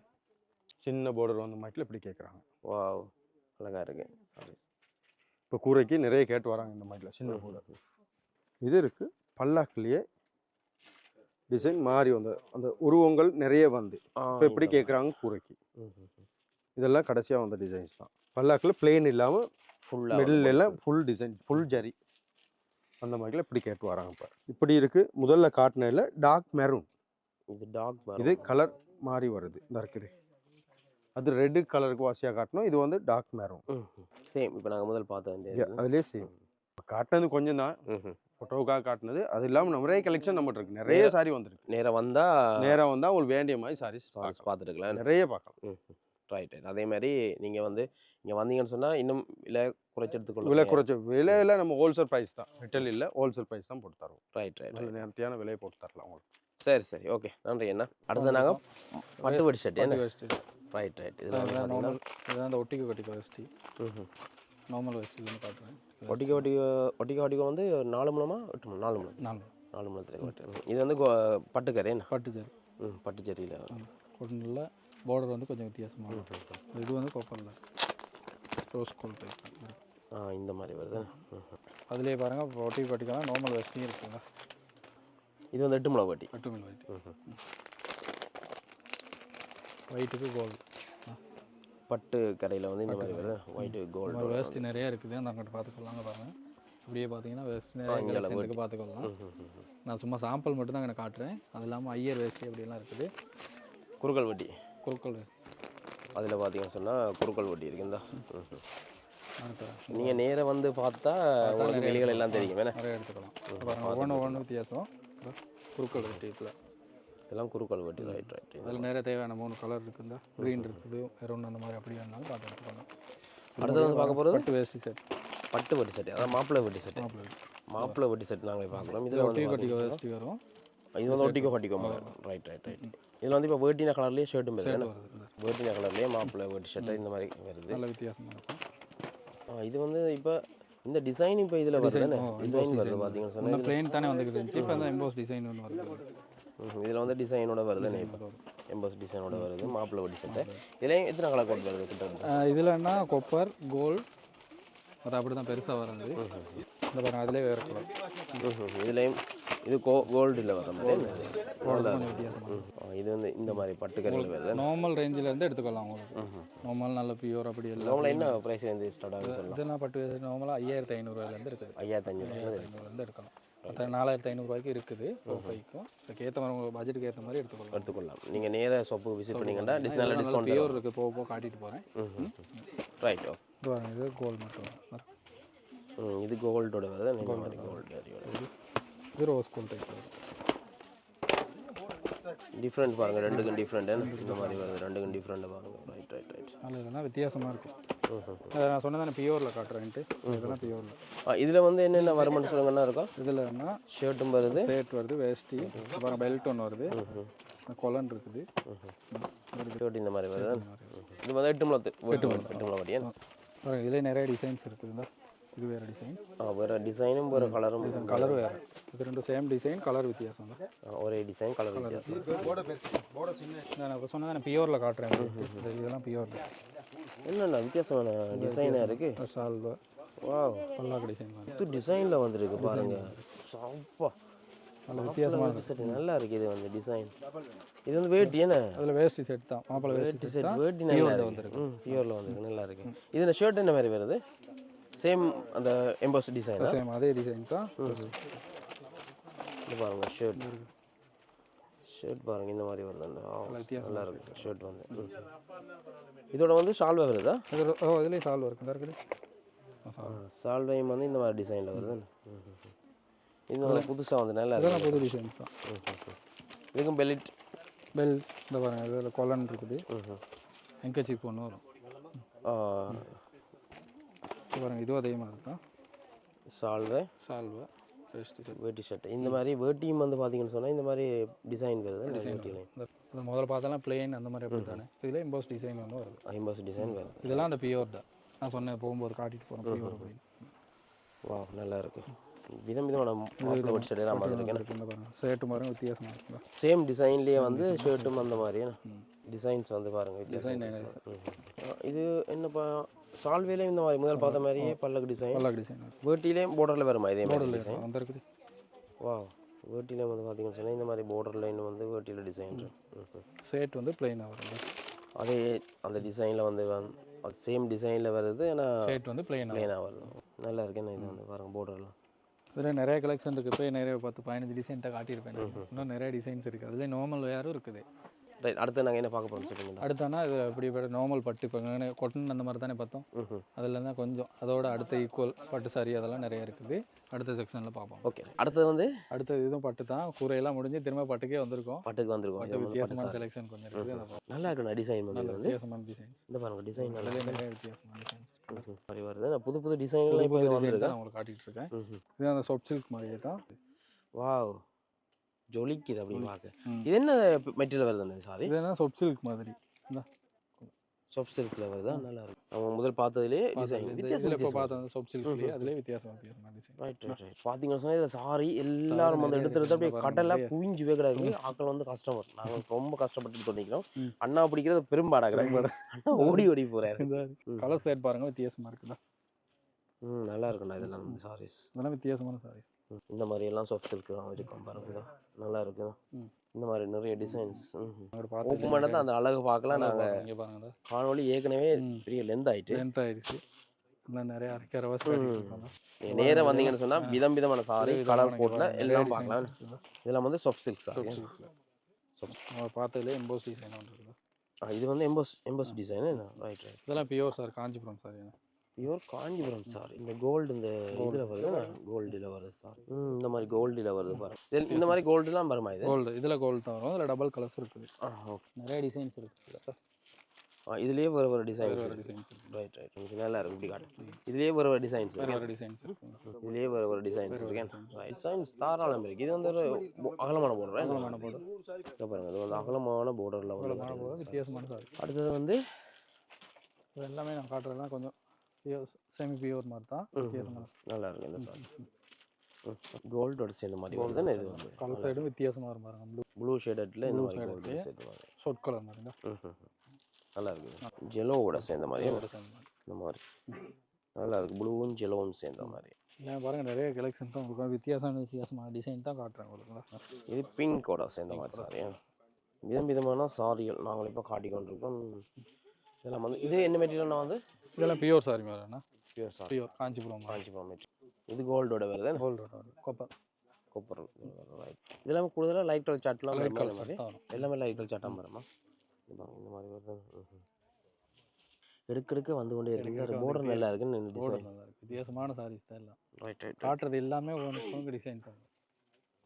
சின்ன பார்டர் வந்த மாதிரில இப்படி கேட்குறாங்க. வாவ், அழகாக இருக்கு. சாரி. இப்போ கூரைக்கு நிறைய கேட்டு வராங்க இந்த மாதிரில சின்ன பார்டர். இது இருக்குது பல்லாக்குலேயே டிசைன் மாறி வந்த அந்த உருவங்கள் நிறைய வந்து இப்போ எப்படி கேட்குறாங்க கூரைக்கு. இதெல்லாம் கடைசியாக வந்த டிசைன்ஸ் தான். பல்லாக்கில் பிளெயின் இல்லாமல் மிடில் எல்லாம் ஃபுல் டிசைன் ஃபுல் ஜரி அந்த மாதிரில இப்படி கேட்டு வராங்க. இப்போ இப்படி இருக்குது. முதல்ல காட்டினதில் டார்க் மெரூன். இது கலர் மாறி வருது இந்த இருக்குது. அது ரெட்டு கலருக்கு வாசியாக காட்டணும். இது வந்து டார்க் மெரூன். சேம் இப்போ நாங்கள் முதல் பார்த்தோம் அதுலேயே சேம். காட்டினது கொஞ்சம் தான் ஃபோட்டோவுக்காக காட்டினது. அது இல்லாமல் நிறைய கலெக்ஷன் நம்மகிட்ட இருக்குது. நிறைய சாரி வந்துருக்கு. நேராக வந்தால் உங்களுக்கு வேண்டிய மாதிரி சாரீஸ் பார்த்துருக்கலாம். நிறைய பார்க்கலாம். ரைட். அதே மாதிரி நீங்கள் வந்து இங்கே வந்தீங்கன்னு சொன்னால் இன்னும் விலை குறைச்சி எடுத்துக்கொள்ள. விலையில் நம்ம ஹோல்சேல் ப்ரைஸ் தான், ரிட்டேல் இல்லை, ஹோல்சேல் ப்ரைஸ் தான் போட்டு தருவோம். ரைட். நல்ல நேர்த்தியான விலையை போட்டு தரலாம் உங்களுக்கு. சரி ஓகே, நன்றி அண்ணா. அடுத்து நாங்கள் பட்டு வடி ஷர்ட் என்ன. ரைட். இதெல்லாம் நார்மல். இதான் அந்த ஒட்டிக்கு கட்டிக்க வேஷ்டி. நார்மல் வேஷ்டின்னு காட்டுறேன். ஒட்டிக்க வந்து 4 மூலமா 8 மூலம் 4 மூலத்தில் கட்டு. இது வந்து பட்டுக்கரை என்ன. பட்டு ஜரி. பட்டு ஜரியில் கொண்டில் பார்டர் வந்து கொஞ்சம் வித்தியாசமாக இருக்கும். இது வந்து கோப்பரில் ரோஸ் கோல்ட் டைப். இந்த மாதிரி வருது. அதுலேயே பாருங்கள் ஒட்டிக்கு கட்டிக்கலாம். நார்மல் வேஷ்டியும் இருக்குங்க. இது வந்து 8 மூலம் வட்டி. 8 மூலம் ஒயிட். ஒயிட்டுக்கு கோல்டு. பட்டு கரையில் வந்து இந்த மாதிரி வருது. White gold. வேஸ்ட்டு நிறைய இருக்குது. அந்த அங்கிட்ட பார்த்துக்கலாங்க பாருங்கள். அப்படியே பார்த்தீங்கன்னா வேஸ்ட்டு நிறைய இருக்குது, பார்த்துக்கலாம். நான் சும்மா சாம்பிள் மட்டும் தான் எனக்கு காட்டுறேன். அது இல்லாமல் ஐயர் வேஸ்ட்டு அப்படிலாம் இருக்குது. குறுக்கல் வட்டி. குறுக்கல் வேஸ்ட் அதில் பார்த்தீங்கன்னு சொன்னால் குறுக்கல் வட்டி இருக்குந்தா. நீங்கள் நேராக வந்து பார்த்தா உங்களுக்கு வெளிகள் எல்லாம் தெரியும். வேணா நிறைய எடுத்துக்கலாம். ஒவ்வொன்று வித்தியாசம். குறுக்கல் வட்டியில் இதெல்லாம் குறுக்கல் வட்டி. ரைட். அதில் நிறைய தேவையான 3 கலர் இருக்குதா. க்ரீன் இருக்குது, வேறு ஒன்று அந்த மாதிரி அப்படி வேணாலும் பார்த்து எடுத்துக்கலாம். அடுத்தது வந்து பார்க்க போகிறது பட்டு வேஷ்டி செட். பட்டு வட்டி செட், அதான் மாப்பிள்ளை வட்டி செட். மாப்பிள்ளை வட்டி செட் நாங்கள் பார்க்குறோம். இதில் வந்து ஒட்டிக்க வேஷ்டி வரும். இது வந்து ஒட்டிக்கோ. ரைட். இதில் வந்து இப்போ வேட்டின கலர்லேயே ஷர்ட்டும் வருது. வேட்டின கலர்லேயே மாப்பிள்ளை வேட்டி ஷர்ட்டு இந்த மாதிரி வருது. நல்ல வித்தியாசமாக இருக்கும். இது வந்து இப்போ இந்த டிசைன் இப்போ இதில் வருது. டிசைன் வருது பார்த்தீங்கன்னு சொன்னால் பிளெயின் தானே வந்துக்கிட்டு இருந்துச்சு. இப்போ அந்த எம்போஸ் டிசைன் ஒன்று வருது. இதில் வந்து டிசைனோட வருது. இப்போ எம்போஸ் டிசைனோட வருது மாப்பிள்ளை வட்டி செட்டு. இதுலேயும் எத்தனை கலர் கோட் வருது கிட்ட? இதில்னா கொப்பர், கோல்டு, அது அப்படி தான் பெருசாக வராது. இந்த பாருங்கள் அதிலே வேறு கலர். இதுலேயும் இது கோல்டில் வர மாதிரி இது வந்து இந்த மாதிரி பட்டுக்கரையில் வருது. நார்மல் ரேஞ்சிலேருந்து எடுத்துக்கலாம் உங்களுக்கு. நார்மல் நல்ல பியூர் அப்படி இல்லை. நார்மலாக என்ன ப்ரைஸ் வந்து ஸ்டார்ட் ஆகுது சொல்லலாம்? இதெல்லாம் பட்டு நார்மலாக 5500 இருக்குது. 5500 எடுக்கலாம். மற்ற 4500 இருக்குது. ப்ரைக்கும் அதுக்கேற்ற மாதிரி உங்களுக்கு பட்ஜெட்டுக்கு ஏற்ற மாதிரி எடுத்துக்கொள்ளலாம். நீங்கள் நேராக ஷாப்புக்கு விசிட் பண்ணிங்கன்னா டிஸ்கவுண்ட் பியூர் இருக்குது. போக காட்டிட்டு போகிறேன். ரைட். இது கோல்டு மட்டும். இது கோல்டோட வருது. கோல்டு இது ரோஸ் கோல்டு டைப் வருது. டிஃப்ரெண்ட் பாருங்கள். ரெண்டுக்கும் டிஃப்ரெண்ட் இந்த மாதிரி வருது. ரெண்டுக்கும் டிஃப்ரெண்ட்டாக பாருங்கள். ரைட். அதில் இதெல்லாம் வித்தியாசமாக இருக்கும். நான் சொன்னதானே பியூரில் காட்டுறேன்ட்டு. இதெல்லாம் பியூரில். இதில் வந்து என்னென்ன வருமானு சொல்லுங்கன்னா இருக்கும். இதில் என்ன ஷர்ட்டும் வருது, ஷர்ட் வருது, வேஷ்டி, அப்புறம் பெல்ட் ஒன்று வருது, கொலன் இருக்குது, ஷர்ட் இந்த மாதிரி வருது. இது வந்து 8 மூலம் வட்டியா. இதில் நிறைய டிசைன்ஸ் இருக்குதுங்க. இது வேறு டிசைன். வேறு டிசைனும் வேறு கலரும். கலர் வேறு. இது ரெண்டும் சேம் டிசைன், கலர் வித்தியாசம் தான். ஒரே டிசைன், கலர் வித்தியாசம். நான் இப்போ சொன்னதான் பியூரில் காட்டுறேன். இதெல்லாம் பியூரில் என்னென்ன வித்தியாசமான டிசைனாக இருக்குது. சால்வா. வா, பல்லாக்கு டிசைன் தான். இது டிசைனில் வந்துருக்கு பாருங்கள். சாப்பா, நல்ல வித்தியாசமான செட் நல்லா இருக்குது. இது வந்து டிசைன். இது வந்து வேட்டி என்ன? அதில் வேஷ்டி செட் தான். மாப்பிள்ளை வேஷ்டி செட். வேட்டி நல்லா வந்துருக்கு. பியூரில் வந்துருக்கு, நல்லா இருக்குது. இதில் ஷர்ட் என்ன மாதிரி வருது? சேம் அந்த எம்போஸ் டிசைன். சேம் அதே டிசைன் தான். இது பாருங்கள் ஷர்ட் பாருங்கள் இந்த மாதிரி வருது. நல்லா இருக்குது ஷர்ட் வந்து. இதோட வந்து சால்வை வருதா? இதுலேயும் சால்வை இருக்குது. இருக்குது சால்வையும் வந்து இந்த மாதிரி டிசைனில் வருது. இது புதுசாக வந்து நல்லா இதெல்லாம் புது டிசைன்ஸ் தான். இதுக்கும் பெல்ட் இந்த பாருங்கள். இதில் கொலன் இருக்குது, ஹெங்கர்சீப் ஒன்று வரும். பாருங்கள் இதுவும் அதே மாதிரி தான். சால்வை வேட்டி ஷர்ட் இந்த மாதிரி வேட்டியும் வந்து பார்த்தீங்கன்னு சொன்னால் இந்த மாதிரி டிசைன் வருது. இந்த முதல்ல பார்த்தாலும் பிளெயின் அந்த மாதிரி அப்படி தானே. இதில் எம்போஸ் டிசைன் ஒன்று வருது. எம்போஸ் டிசைன் வருது. இதெல்லாம் அந்த பியூர் தான். நான் சொன்னேன் போகும்போது காட்டிட்டு போகிறேன் பியூர் அப்படின்னு. வா நல்லா இருக்கு. விதவிதமான மாப்பிள்ளை பட்டு ஷர்ட் எல்லாம் வந்துருக்கேன். இந்த பாருங்க ஷர்ட்டு பாருங்க வித்தியாசமாக இருக்குங்களா. சேம் டிசைன்லேயே வந்து ஷர்ட்டும் அந்த மாதிரி டிசைன்ஸ் வந்து பாருங்க டிசைன் இது என்னப்பா சால்வேலையும் இந்த மாதிரி முதல் பார்த்த மாதிரியே பல்லக்கு டிசைன். பல்லக்கு டிசைன் வேட்டிலையும் பார்டரில் வருமா இதே மாதிரி மாடல் டிசைன்? வந்துருக்குது. வா வேட்டிலையும் வந்து பார்த்தீங்கன்னு சொன்னால் இந்த மாதிரி பார்டர் லைன் வந்து வேட்டியில் டிசைன். ஷர்ட் வந்து பிளைனாக வருங்க. அதே அந்த டிசைனில் வந்து அது சேம் டிசைனில் வருது. ஆனால் ஷர்ட் வந்து பிளைனாக வருது. நல்லா இருக்குன்னு இது வந்து பாருங்கள் பார்டர்லாம். இதில் நிறைய கலெக்ஷன் இருக்குது. போய் நிறைய 10-15 டிசைன்ட்டாக காட்டியிருப்பேன். இன்னும் நிறைய டிசைன்ஸ் இருக்குது. அதுலேயே நார்மல் வேரும் இருக்குது. ரைட், அடுத்து நாங்கள் என்ன பார்க்க போகிறோம் சொல்லுங்கள். அடுத்தானா இது அப்படி நார்மல் பட்டு இப்போ கொட்டன் அந்த மாதிரி தானே பார்த்தோம். அதில் தான் கொஞ்சம் அதோட அடுத்த ஈக்குவல் பட்டு சாரி அதெல்லாம் நிறைய இருக்குது. அடுத்த செக்ஷனில் பார்ப்போம். ஓகே, அடுத்தது வந்து அடுத்தது இதுவும் பட்டு தான். கூரையெல்லாம் முடிஞ்சு திரும்ப பட்டுக்கே வந்திருக்கோம். பட்டுக்கு வந்திருக்கோம். வித்தியாசமான செலெக்ஷன் கொஞ்சம் இருக்குது. நல்லா இருக்குண்ணா டிசைன் வந்து வித்தியாசமான டிசைன்ஸ். இந்த பாருங்க டிசைன் நல்லா நிறைய வித்தியாசமான டிசைன்ஸ் மாதிரி வருது. நான் புது புது டிசைன்லாம் இப்போ வந்துருக்கேன் உங்களுக்கு காட்டிகிட்டு இருக்கேன். இது அந்த சாஃப்ட் சில்க் மாதிரியே தான். வாவ் ஜொலிக்குது அப்படின்னு பார்க்க. இது என்ன மெட்டீரியல் வருது சாரி? இது என்ன சாஃப்ட் சில்க் மாதிரி சாஃப்ட் சில்க்ல வருதா? நல்லா இருக்கு. அவங்க முதல் பார்த்ததுலேயே டிசைன் வித்தியாசம். இப்போ பார்த்த அந்த சாஃப்ட் சில்க்லேயே அதுலேயே வித்தியாசமான டிசைன். Right right right. பார்த்தீங்கன்னா சொன்னால் இதில் சாரி எல்லாரும் வந்து எடுத்து அப்படியே கடலை குவிஞ்சு கிடக்கு. ஆக்கள் வந்து கஷ்டப்படும். நாங்கள் ரொம்ப கஷ்டப்பட்டு சொல்லிக்கிறோம். அண்ணா பிடிக்கிறது பெரும்பாடாக அண்ணா ஓடி ஓடி போகிறாரு. கலர் செட் பாருங்க வித்தியாசமாக இருக்குதா. நல்லா இருக்குண்ணா இதெல்லாம் வந்து சாரீஸ். இதெல்லாம் வித்தியாசமான சாரீஸ். இந்த மாதிரி எல்லாம் சாஃப்ட் சில்க் இருக்கும் பாருங்க. நல்லா இருக்கு. இந்த மாதிரி நிறைய டிசைன்ஸ் ஓப்பன் பண்ணது அந்த அழகு பார்க்கலாம். நாங்கள் இங்கே பாருங்க காணொலி ஏற்கனவே பெரிய லென்த் ஆயிடுச்சு. இன்னும் நிறைய அரைக்கிற நேராக வந்தீங்கன்னு சொன்னால் விதம் விதமான சாரி கலர் கோட்டில் எல்லாம் பார்க்கலாம். இதெல்லாம் வந்து சாஃப்ட் சில்க் சாரி. பார்த்ததுலேயே எம்போஸ் டிசைன் இருக்குது. இது வந்து எம்போஸ் டிசைன். Right right. இதெல்லாம் pure sir Kanchipuram sir. Pure Kanchipuram sir. இந்த கோல்டு இந்த இதில் வருது. கோல்டில் வருது சார். இந்த மாதிரி கோல்டில் வருது பாருங்க. இந்த மாதிரி கோல்டுலாம் வருமா? இது கோல்டு. இதில் கோல்டு தான் வரும். இதில் டபுள் கலர்ஸ் இருக்குது. ஓகே, நிறைய டிசைன்ஸ் இருக்குது. இதுலேயே ஒரு டிசைன்ஸ் டிசைன்ஸ். Right right. உங்களுக்கு நல்லா இருக்கும். இப்படி காட்டு. இதுலேயே ஒரு டிசைன்ஸ் டிசைன்ஸ் இருக்குது. இதுலேயே ஒரு டிசைன்ஸ் இருக்கேன். டிசைன்ஸ் தாராளம் இருக்குது. இது வந்து ஒரு அகலமான போர்டர். அகலமான போர்டர் பாருங்க. இது வந்து அகலமான போர்டரில் வந்து வித்தியாசமான சாரி. அடுத்தது வந்து இது எல்லாமே நான் காட்டுறதுலாம் கொஞ்சம் செமி பியூர் மாதிரி தான். நல்லா இருக்கு இந்த சாரி. கோல்டோட சேர்ந்த மாதிரி வருது. இது வந்து கலர் சைடும் வித்தியாசமாக வரும் பாருங்க. ப்ளூ ஷேடட்ல இந்த மாதிரி கோல்டு சேர்த்து பாருங்க. ஷார்ட் கலர் மாதிரி தான் நல்லா இருக்கு. ஜெலோவோட சேர்ந்த மாதிரி இந்த மாதிரி நல்லா இருக்கு. ப்ளூவும் ஜெலோவும் சேர்ந்த மாதிரி. ஏன் பாருங்க நிறைய கலெக்ஷன் தான் உங்களுக்கு வித்தியாசமான டிசைன் தான் காட்டுறேன் உங்களுக்கு. இது பிங்கோட சேர்ந்த மாதிரி சாரி. விதவிதமான சாரிகள் நாங்கள் இப்போ காட்டிக்கொண்டிருக்கோம். இதெல்லாம் வந்து இது என்ன மெட்டீரியல்னா வந்து இதெல்லாம் பியூர் சாரி மாதிரிண்ணா. Pure sari. Pure Kanchipuram material. இது கோல்டோட வருது. கோல்டோட வருது. கொப்பர். ரைட். இதெல்லாம் கூடுதலாக லைட் கலர் சாட்லாம் லைட் கலர் எல்லாமே லைட் கலர் சாட்டாக வருமா? இந்த மாதிரி வருது. எடுக்க வந்து கொண்டே இருக்குது. போர்டர் நல்லா இருக்குன்னு டிசைன் நல்லா இருக்குது. வித்தியாசமான சாரீஸ் தான் எல்லாம். Right right. காட்டுறது எல்லாமே ஒன்று டிசைன் தான்.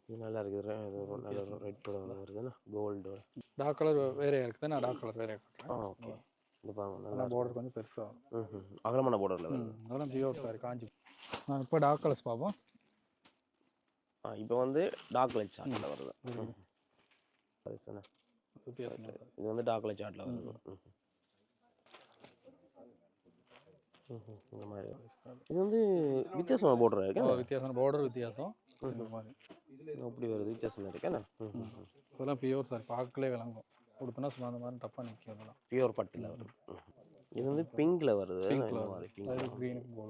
இது நல்லா இருக்குது. இது நல்ல ரெட் கலர் வருதுன்னா கோல்டு. டார்க் கலர் வேறையாக இருக்குது. நான் டார்க் கலர் வேறையாக காட்டுறேன். ஓகே. இந்த பாருங்க நல்லா பார்டர் கொஞ்சம் பெருசாக அகலமான போர்டரில் வருது. அதெல்லாம் பியூர் சாரி காஞ்சி. நான் இப்போ டார்க் கலர்ஸ் பார்ப்போம். இப்போ வந்து டார்க் லைட் சார்ட்டில் வருது. இது வந்து டார்க் லைட் சார்ட்டில் வருது. இந்த மாதிரி இது வந்து வித்தியாசமான போர்டர் இருக்கு. வித்தியாசமான போர்டர் வித்தியாசம் அப்படி வருது. வித்தியாசமாக இருக்கேண்ணா. இதெல்லாம் பியூர் சார் பார்க்கலே விளங்கும். கொடுத்தோன்னா சும்மா அந்த மாதிரி டப்பாக நிற்கும். அதெல்லாம் பியூர் பட்டில் வருது. இது வந்து பிங்க்ல வருது. இந்த மாதிரி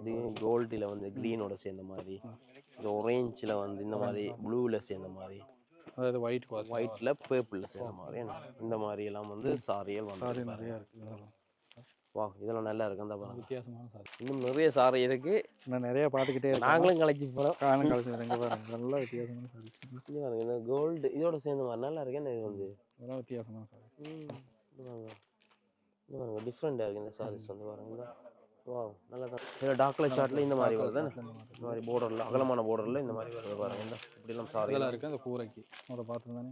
பிங்க் கோல்டில் வந்து க்ரீனோட சேர்ந்த மாதிரி. இது ஒரேஞ்சில் வந்து இந்த மாதிரி ப்ளூவில் சேர்ந்த மாதிரி. அதாவது ஒயிட்டில் பர்பிளில் சேர்ந்த மாதிரி. இந்த மாதிரி எல்லாம் வந்து சாரிகள் வந்து நிறையா இருக்குது. வா இதெல்லாம் நல்லா இருக்கு. அந்த வித்தியாசமான சாரி. இன்னும் நிறைய சாரி இருக்கு. நான் நிறைய பார்த்துக்கிட்டே இருக்கேன். நாங்களும் கலைச்சி போகிறோம். பாருங்க நல்லா வித்தியாசமான சாரீஸ். இது பாருங்க இந்த கோல்டு இதோட சேர்ந்த மாதிரி நல்லா இருக்கு. இது வந்து இதெல்லாம் வித்தியாசமான சாரீஸ். இது பாருங்க டிஃப்ரெண்டாக இருக்குது இந்த சாரீஸ் வந்து பாருங்க. வா நல்லா தான். இதில் டார்க் கலர் சார்ட்டில் இந்த மாதிரி வருது. இந்த மாதிரி போர்டரில் அகலமான போர்டரில் இந்த மாதிரி வருது பாருங்க. இப்படிலாம் சாரி இதெல்லாம் இருக்குது. அந்த கூரைக்கு அதை பார்த்துருந்தானே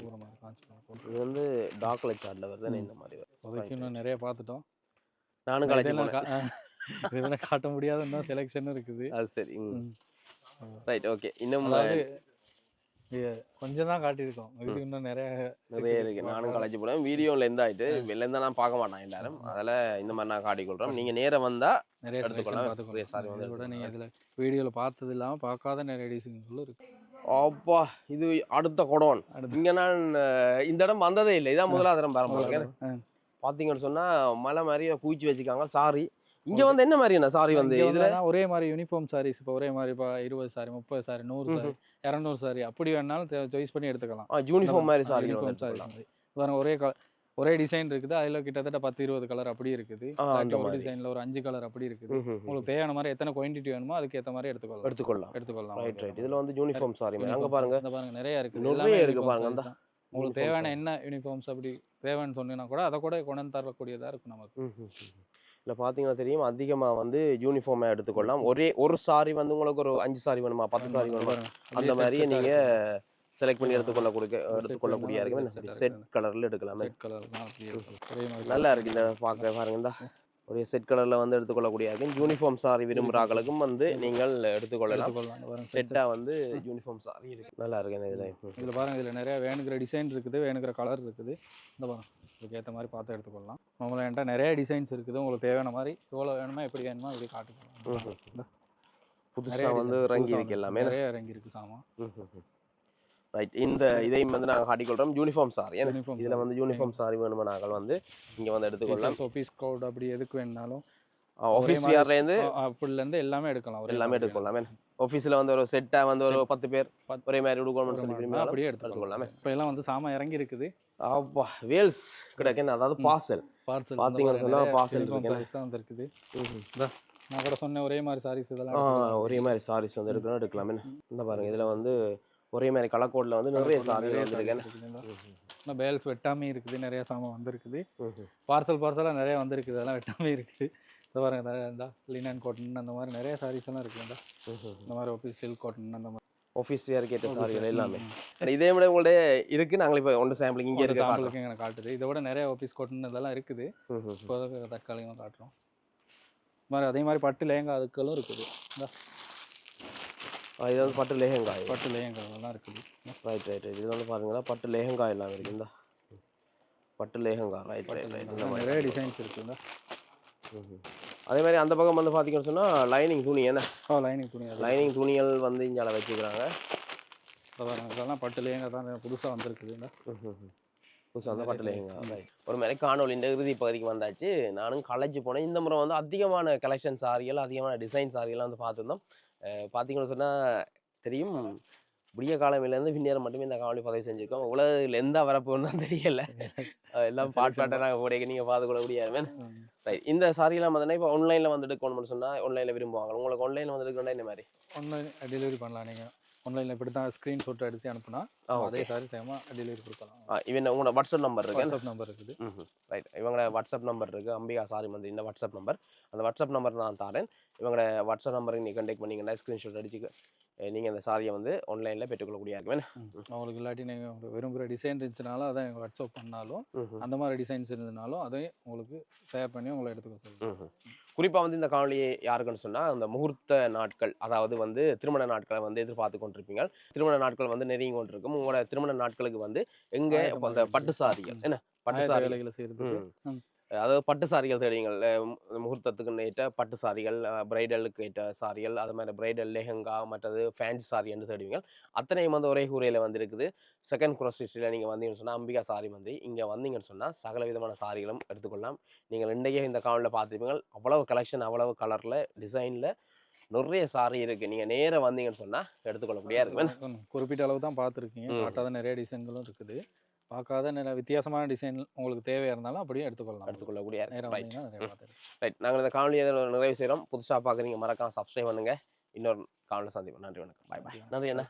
கூரை மாதிரி காஞ்சி. இது வந்து டார்க் கலர் சார்ட்டில் வருது. இந்த மாதிரி வருது. அதுக்கு இன்னும் நிறைய பார்த்துட்டோம். நானும் கலைச்சி இதெல்லாம் காட்ட முடியாத இன்னும் செலெக்ஷன் இருக்குது. அது சரி. Right okay. இன்னும் கொஞ்சம் தான் காட்டியிருக்கோம், இது இன்னும் நிறைய இருக்கு. நானும் காலேஜ் போடுவேன், வீடியோவில் எந்த ஆயிட்டு வெளில இருந்தால் நான் பார்க்க மாட்டேன் எல்லாரும், அதில் இந்த மாதிரி நான் காட்டிக்கொள்கிறோம். நீங்கள் நேரம் வந்தால் நிறைய எடுத்துக்கலாம். பார்த்துக்கலாம். சாரி வந்து கூட நீங்கள் இதில் வீடியோவில் பார்த்தது இல்லாமல் பார்க்காத நிறைய டிசைன்களும் இருக்குது. அப்பா இது அடுத்த குடோன். இங்கே நான் இந்த இடம் வந்ததே இல்லை, இதான் முதலாவது இடம் பாருங்க. பார்த்தீங்கன்னு சொன்னால் மலை மாதிரி குவிச்சு வச்சுக்காங்க சாரி. இங்கே வந்து என்ன மாதிரிண்ணா சாரி வந்து இதில் ஒரே மாதிரி யூனிஃபார்ம் சாரீஸ், இப்போ ஒரே மாதிரி இப்போ 20 சாரி 30 சாரி 100 சாரி 200 சாரி அப்படி வேணாலும் சாய்ஸ் பண்ணி எடுத்துக்கலாம். யூனிஃபார்ம் மாதிரி சாரி பாருங்க, ஒரே டிசைன் இருக்குது, அதில் கிட்டத்தட்ட 10-20 கலர் அப்படி இருக்குது. ஒரு டிசைனில் ஒரு 5 கலர் அப்படி இருக்குது. உங்களுக்கு தேவையான மாதிரி எத்தனை குவான்டிட்டி வேணுமோ அதுக்கு ஏற்ற மாதிரி எடுத்துக்கொள்ளலாம். ரைட். இதில் வந்து யூனிஃபார்ம் சாரி அங்கே பாருங்க, பாருங்க நிறைய இருக்குது, நிறைய இருக்கு பாருங்க. உங்களுக்கு தேவையான என்ன யூனிஃபார்ம்ஸ் அப்படி தேவைன்னு சொன்னீங்கன்னா கூட அதை கூட கொண்டு வந்து தரக்கூடியதாக இருக்கும் நமக்கு. இல்லை பார்த்தீங்கன்னா தெரியும், அதிகமாக வந்து யூனிஃபார்மாக எடுத்துக்கொள்ளலாம். ஒரு சாரி வந்து உங்களுக்கு ஒரு 5 சாரி வேணுமா 10 சாரி வேணுமா அந்த மாதிரியே நீங்கள் செலக்ட் பண்ணி எடுத்துக்கொள்ளக்கூடிய இருக்கு. செட் கலரில் எடுக்கலாம். நல்லா இருக்கு இந்த பார்க்க பாருங்க. இந்த ஒரு செட் கலரில் வந்து எடுத்துக்கொள்ளக்கூடிய இருக்கு. யூனிஃபார்ம் சாரி விரும்புகிறாங்களுக்கும் வந்து நீங்கள் எடுத்துக்கொள்ளலாம். செட்டாக வந்து யூனிஃபார்ம் சாரி இருக்கு, நல்லா இருக்கு. இதில் பாருங்க, இதில் நிறைய வேணுங்கிற டிசைன் இருக்குது, வேணுங்கிற கலர் இருக்குது. இந்த பாருங்க, இதுக்கு ஏற்ற மாதிரி பார்த்து எடுத்துக்கொள்ளலாம். நம்மள என்கிட்ட நிறைய டிசைன்ஸ் இருக்குது, உங்களுக்கு தேவையான மாதிரி எவ்வளோ வேணுமோ எப்படி வேணுமோ அப்படி காட்டுக்கலாம். புதுசாக வந்து இறங்கி இருக்கு, எல்லாமே நிறைய இறங்கி இருக்கு சாமான். ரைட். இந்த இதையும் வந்து நாங்கள் காட்டிக்கொள்கிறோம் யூனிஃபார்ம் சாரி. இதில் வந்து யூனிஃபார்ம் சாரி வேணுமா நாங்கள் வந்து இங்கே வந்து எடுத்துக்கொள்ளலாம். ஆஃபீஸ் கோட் அப்படி எதுக்கு வேணாலும் ஆஃபீஸ் வியர்லேருந்து அப்படிலேருந்து எல்லாமே எடுக்கலாம், எல்லாமே எடுத்துக்கொள்ளலாமே. ஆஃபீஸில் வந்து ஒரு செட்டாக வந்து ஒரு 10 பேர் ஒரே மாதிரி எடுக்கணும்னு சொல்லி அப்படியே எடுத்துக்கொள்ளலாமே. இப்போ எல்லாம் வந்து சாமான் இறங்கி இருக்குது. அப்பா வேல்ஸ் கிடைக்குன்னு, அதாவது பார்சல் பார்த்தீங்கன்னு சொன்னால் பார்சல் இருக்குது. நான் கூட சொன்னேன் ஒரே மாதிரி சாரீஸ், இதெல்லாம் ஒரே மாதிரி சாரீஸ் வந்து எடுக்கலாமே. இந்த பாருங்க, இதில் வந்து ஒரே மாதிரி கலர் கோட்ல வந்து நிறைய சாரிகள் வந்துருக்கு. பேல்ஸ் வெட்டாமே இருக்குது, நிறைய சாமான் வந்துருக்குது. பார்சலாக நிறைய வந்துருக்குது, அதெல்லாம் வெட்டாமே இருக்குது. இந்த பாருங்க, இந்த லினன் காட்டன் அந்த மாதிரி நிறைய சாரீஸ் எல்லாம் இருக்குதுண்டா. இந்த மாதிரி ஆஃபீஸ் சில்க் காட்டன் அந்த மாதிரி ஆஃபீஸ் வேர் கேட்ட சாரிகள் எல்லாமே இதே விட உங்கள்ட்ட இருக்கு. நாங்கள் இப்போ ஒன்று சாம்பிளிங் இங்கே இருக்கு, சாம்பிளுக்கு எங்களை காட்டுது. இதை விட நிறைய ஆஃபீஸ் காட்டன் இதெல்லாம் இருக்குது. இப்போ தற்காலிகமாக காட்டுறோம். மாதிரி அதே மாதிரி பட்டு லேங்கா அதுக்களும் இருக்குது. இது வந்து பட்டு லேஹங்காய் எல்லாம் இருக்குது. ரைட். இது வந்து பாருங்களா, பட்டு லேஹங்காய் எல்லாம் இருக்குங்களா, பட்டு லேஹங்காய். ரைட். நிறைய டிசைன்ஸ் இருக்குங்களா. அதே மாதிரி அந்த பக்கம் வந்து பார்த்தீங்கன்னு சொன்னால் லைனிங் துணி, என்ன லைனிங் துணிகள் வந்து இங்கே வச்சுக்கிறாங்க. இதெல்லாம் பட்டு லேஹங்கா தான் புதுசாக வந்துருக்குதுங்களா. புதுசாக அந்த பட்டு லேஹங்கா. ரைட். ஒரு மாதிரி காணொலியின் இறுதி பகுதிக்கு வந்தாச்சு. நானும் கலைச்சு போனேன். இந்த முறை வந்து அதிகமான கலெக்ஷன் சாரிகள், அதிகமான டிசைன் சாரிகள்லாம் வந்து பார்த்துருந்தோம். பார்த்தீங்கன்னு சொன்னால் தெரியும், விடிய காலமையிலேருந்து பின்னேரம் மட்டுமே இந்த காணொலி பதிவு செஞ்சுருக்கோம். உலகில் எந்த வரப்போன்னு தான் தெரியலை, எல்லாம் பாட்டாக நாங்கள் போடையே நீங்கள் பார்த்துக்கொள்ள முடியாது. ரைட். இந்த சாரியெல்லாம் பார்த்தீங்கன்னா இப்போ ஆன்லைனில் வந்து எடுக்கணும்னு சொன்னால் ஆன்லைனில் விரும்புவாங்க. உங்களுக்கு ஆன்லைனில் வந்து எடுக்கணும்னா இந்த மாதிரி ஆன்லைன் டெலிவரி பண்ணலாம். நீங்கள் ஆன்லைனில் இப்படி தான் ஸ்க்ரீன்ஷாட் அடித்து அனுப்புனா அதே சாரி சேமாக டெலிவரி கொடுக்கலாம். இவன் உங்களோட வாட்ஸ்அப் நம்பர் இருக்குது. ரைட். இவங்களோட வாட்ஸ்அப் நம்பர் இருக்குது, அம்பிகா சாரி மந்திரி. இந்த வாட்ஸ்அப் நம்பர், அந்த வாட்ஸ்அப் நம்பர் நான் தரேன். இவங்களோட வாட்ஸ்அப் நம்பருக்கு நீங்கள் கான்டெக்ட் பண்ணிங்கன்னா ஸ்க்ரீன்ஷாட் அடிச்சு நீங்கள் அந்த சாரியை வந்து ஆன்லைனில் பெற்றுக்கொள்ளக்கூடிய இருக்குவேன். உங்களுக்கு இல்லாட்டி நீங்கள் விரும்புகிற டிசைன் இருந்துச்சுனாலும் அதை எங்கள் வாட்ஸ்அப் பண்ணாலும், அந்த மாதிரி டிசைன்ஸ் இருந்ததுனாலும் அதையும் உங்களுக்கு ஷேர் பண்ணி உங்களை எடுத்துக்க சொல்லுங்கள். குறிப்பாக வந்து இந்த காணொலியை யாருக்குன்னு சொன்னால், அந்த முகூர்த்த நாட்கள், அதாவது வந்து திருமண நாட்களை வந்து எதிர்பார்த்து கொண்டிருப்பீங்க. திருமண நாட்கள் வந்து நெருங்கி கொண்டிருக்கும். உங்களோட திருமண நாட்களுக்கு வந்து எங்கே அந்த பட்டு சாரிகள், என்ன பட்டு சாரிகளை செய்கிறது, அதாவது பட்டு சாரிகள் தேடிங்கள். முகூர்த்தத்துக்கு ஏற்ற பட்டு சாரிகள், பிரைடலுக்கு ஏற்ற சாரிகள், அது மாதிரி பிரைடல் லெஹங்கா, மற்றது ஃபேன்சி சாரி என்று தேடுவீங்க. அத்தனையும் வந்து ஒரே கூரையில் வந்து இருக்குது. செகண்ட் க்ராஸ் ஸ்ட்ரீட்டில் நீங்கள் வந்தீங்கன்னு சொன்னால் அம்பிகா சாரி வந்து இங்கே வந்தீங்கன்னு சொன்னால் சகல விதமான சாரிகளும் எடுத்துக்கொள்ளலாம். நீங்கள் இன்றைக்கே இந்த காணொலியில் பார்த்துருப்பீங்க, அவ்வளவு கலெக்ஷன், அவ்வளவு கலரில், டிசைனில் நிறைய சாரி இருக்குது. நீங்கள் நேராக வந்தீங்கன்னு சொன்னால் எடுத்துக்கொள்ளக்கூடிய இருக்கு. குறிப்பிட்ட அளவு தான் பார்த்துருக்கீங்க, காட்டாத நிறைய டிசைன்களும் இருக்குது. பார்க்காத நிறைய வித்தியாசமான டிசைன் உங்களுக்கு தேவையாக இருந்தாலும் அப்படியே எடுத்துக்கொள்ளக்கூடிய. ரைட். நாங்கள் இந்த காணொலியை நிறைவு செய்கிறோம். புதுசாக பார்க்குறீங்க, மறக்காம சப்ஸ்கிரைப் பண்ணுங்கள். இன்னொரு காணொலியில் சந்திப்போம். நன்றி, வணக்கம், பாய் பாய். நன்றி அண்ணா.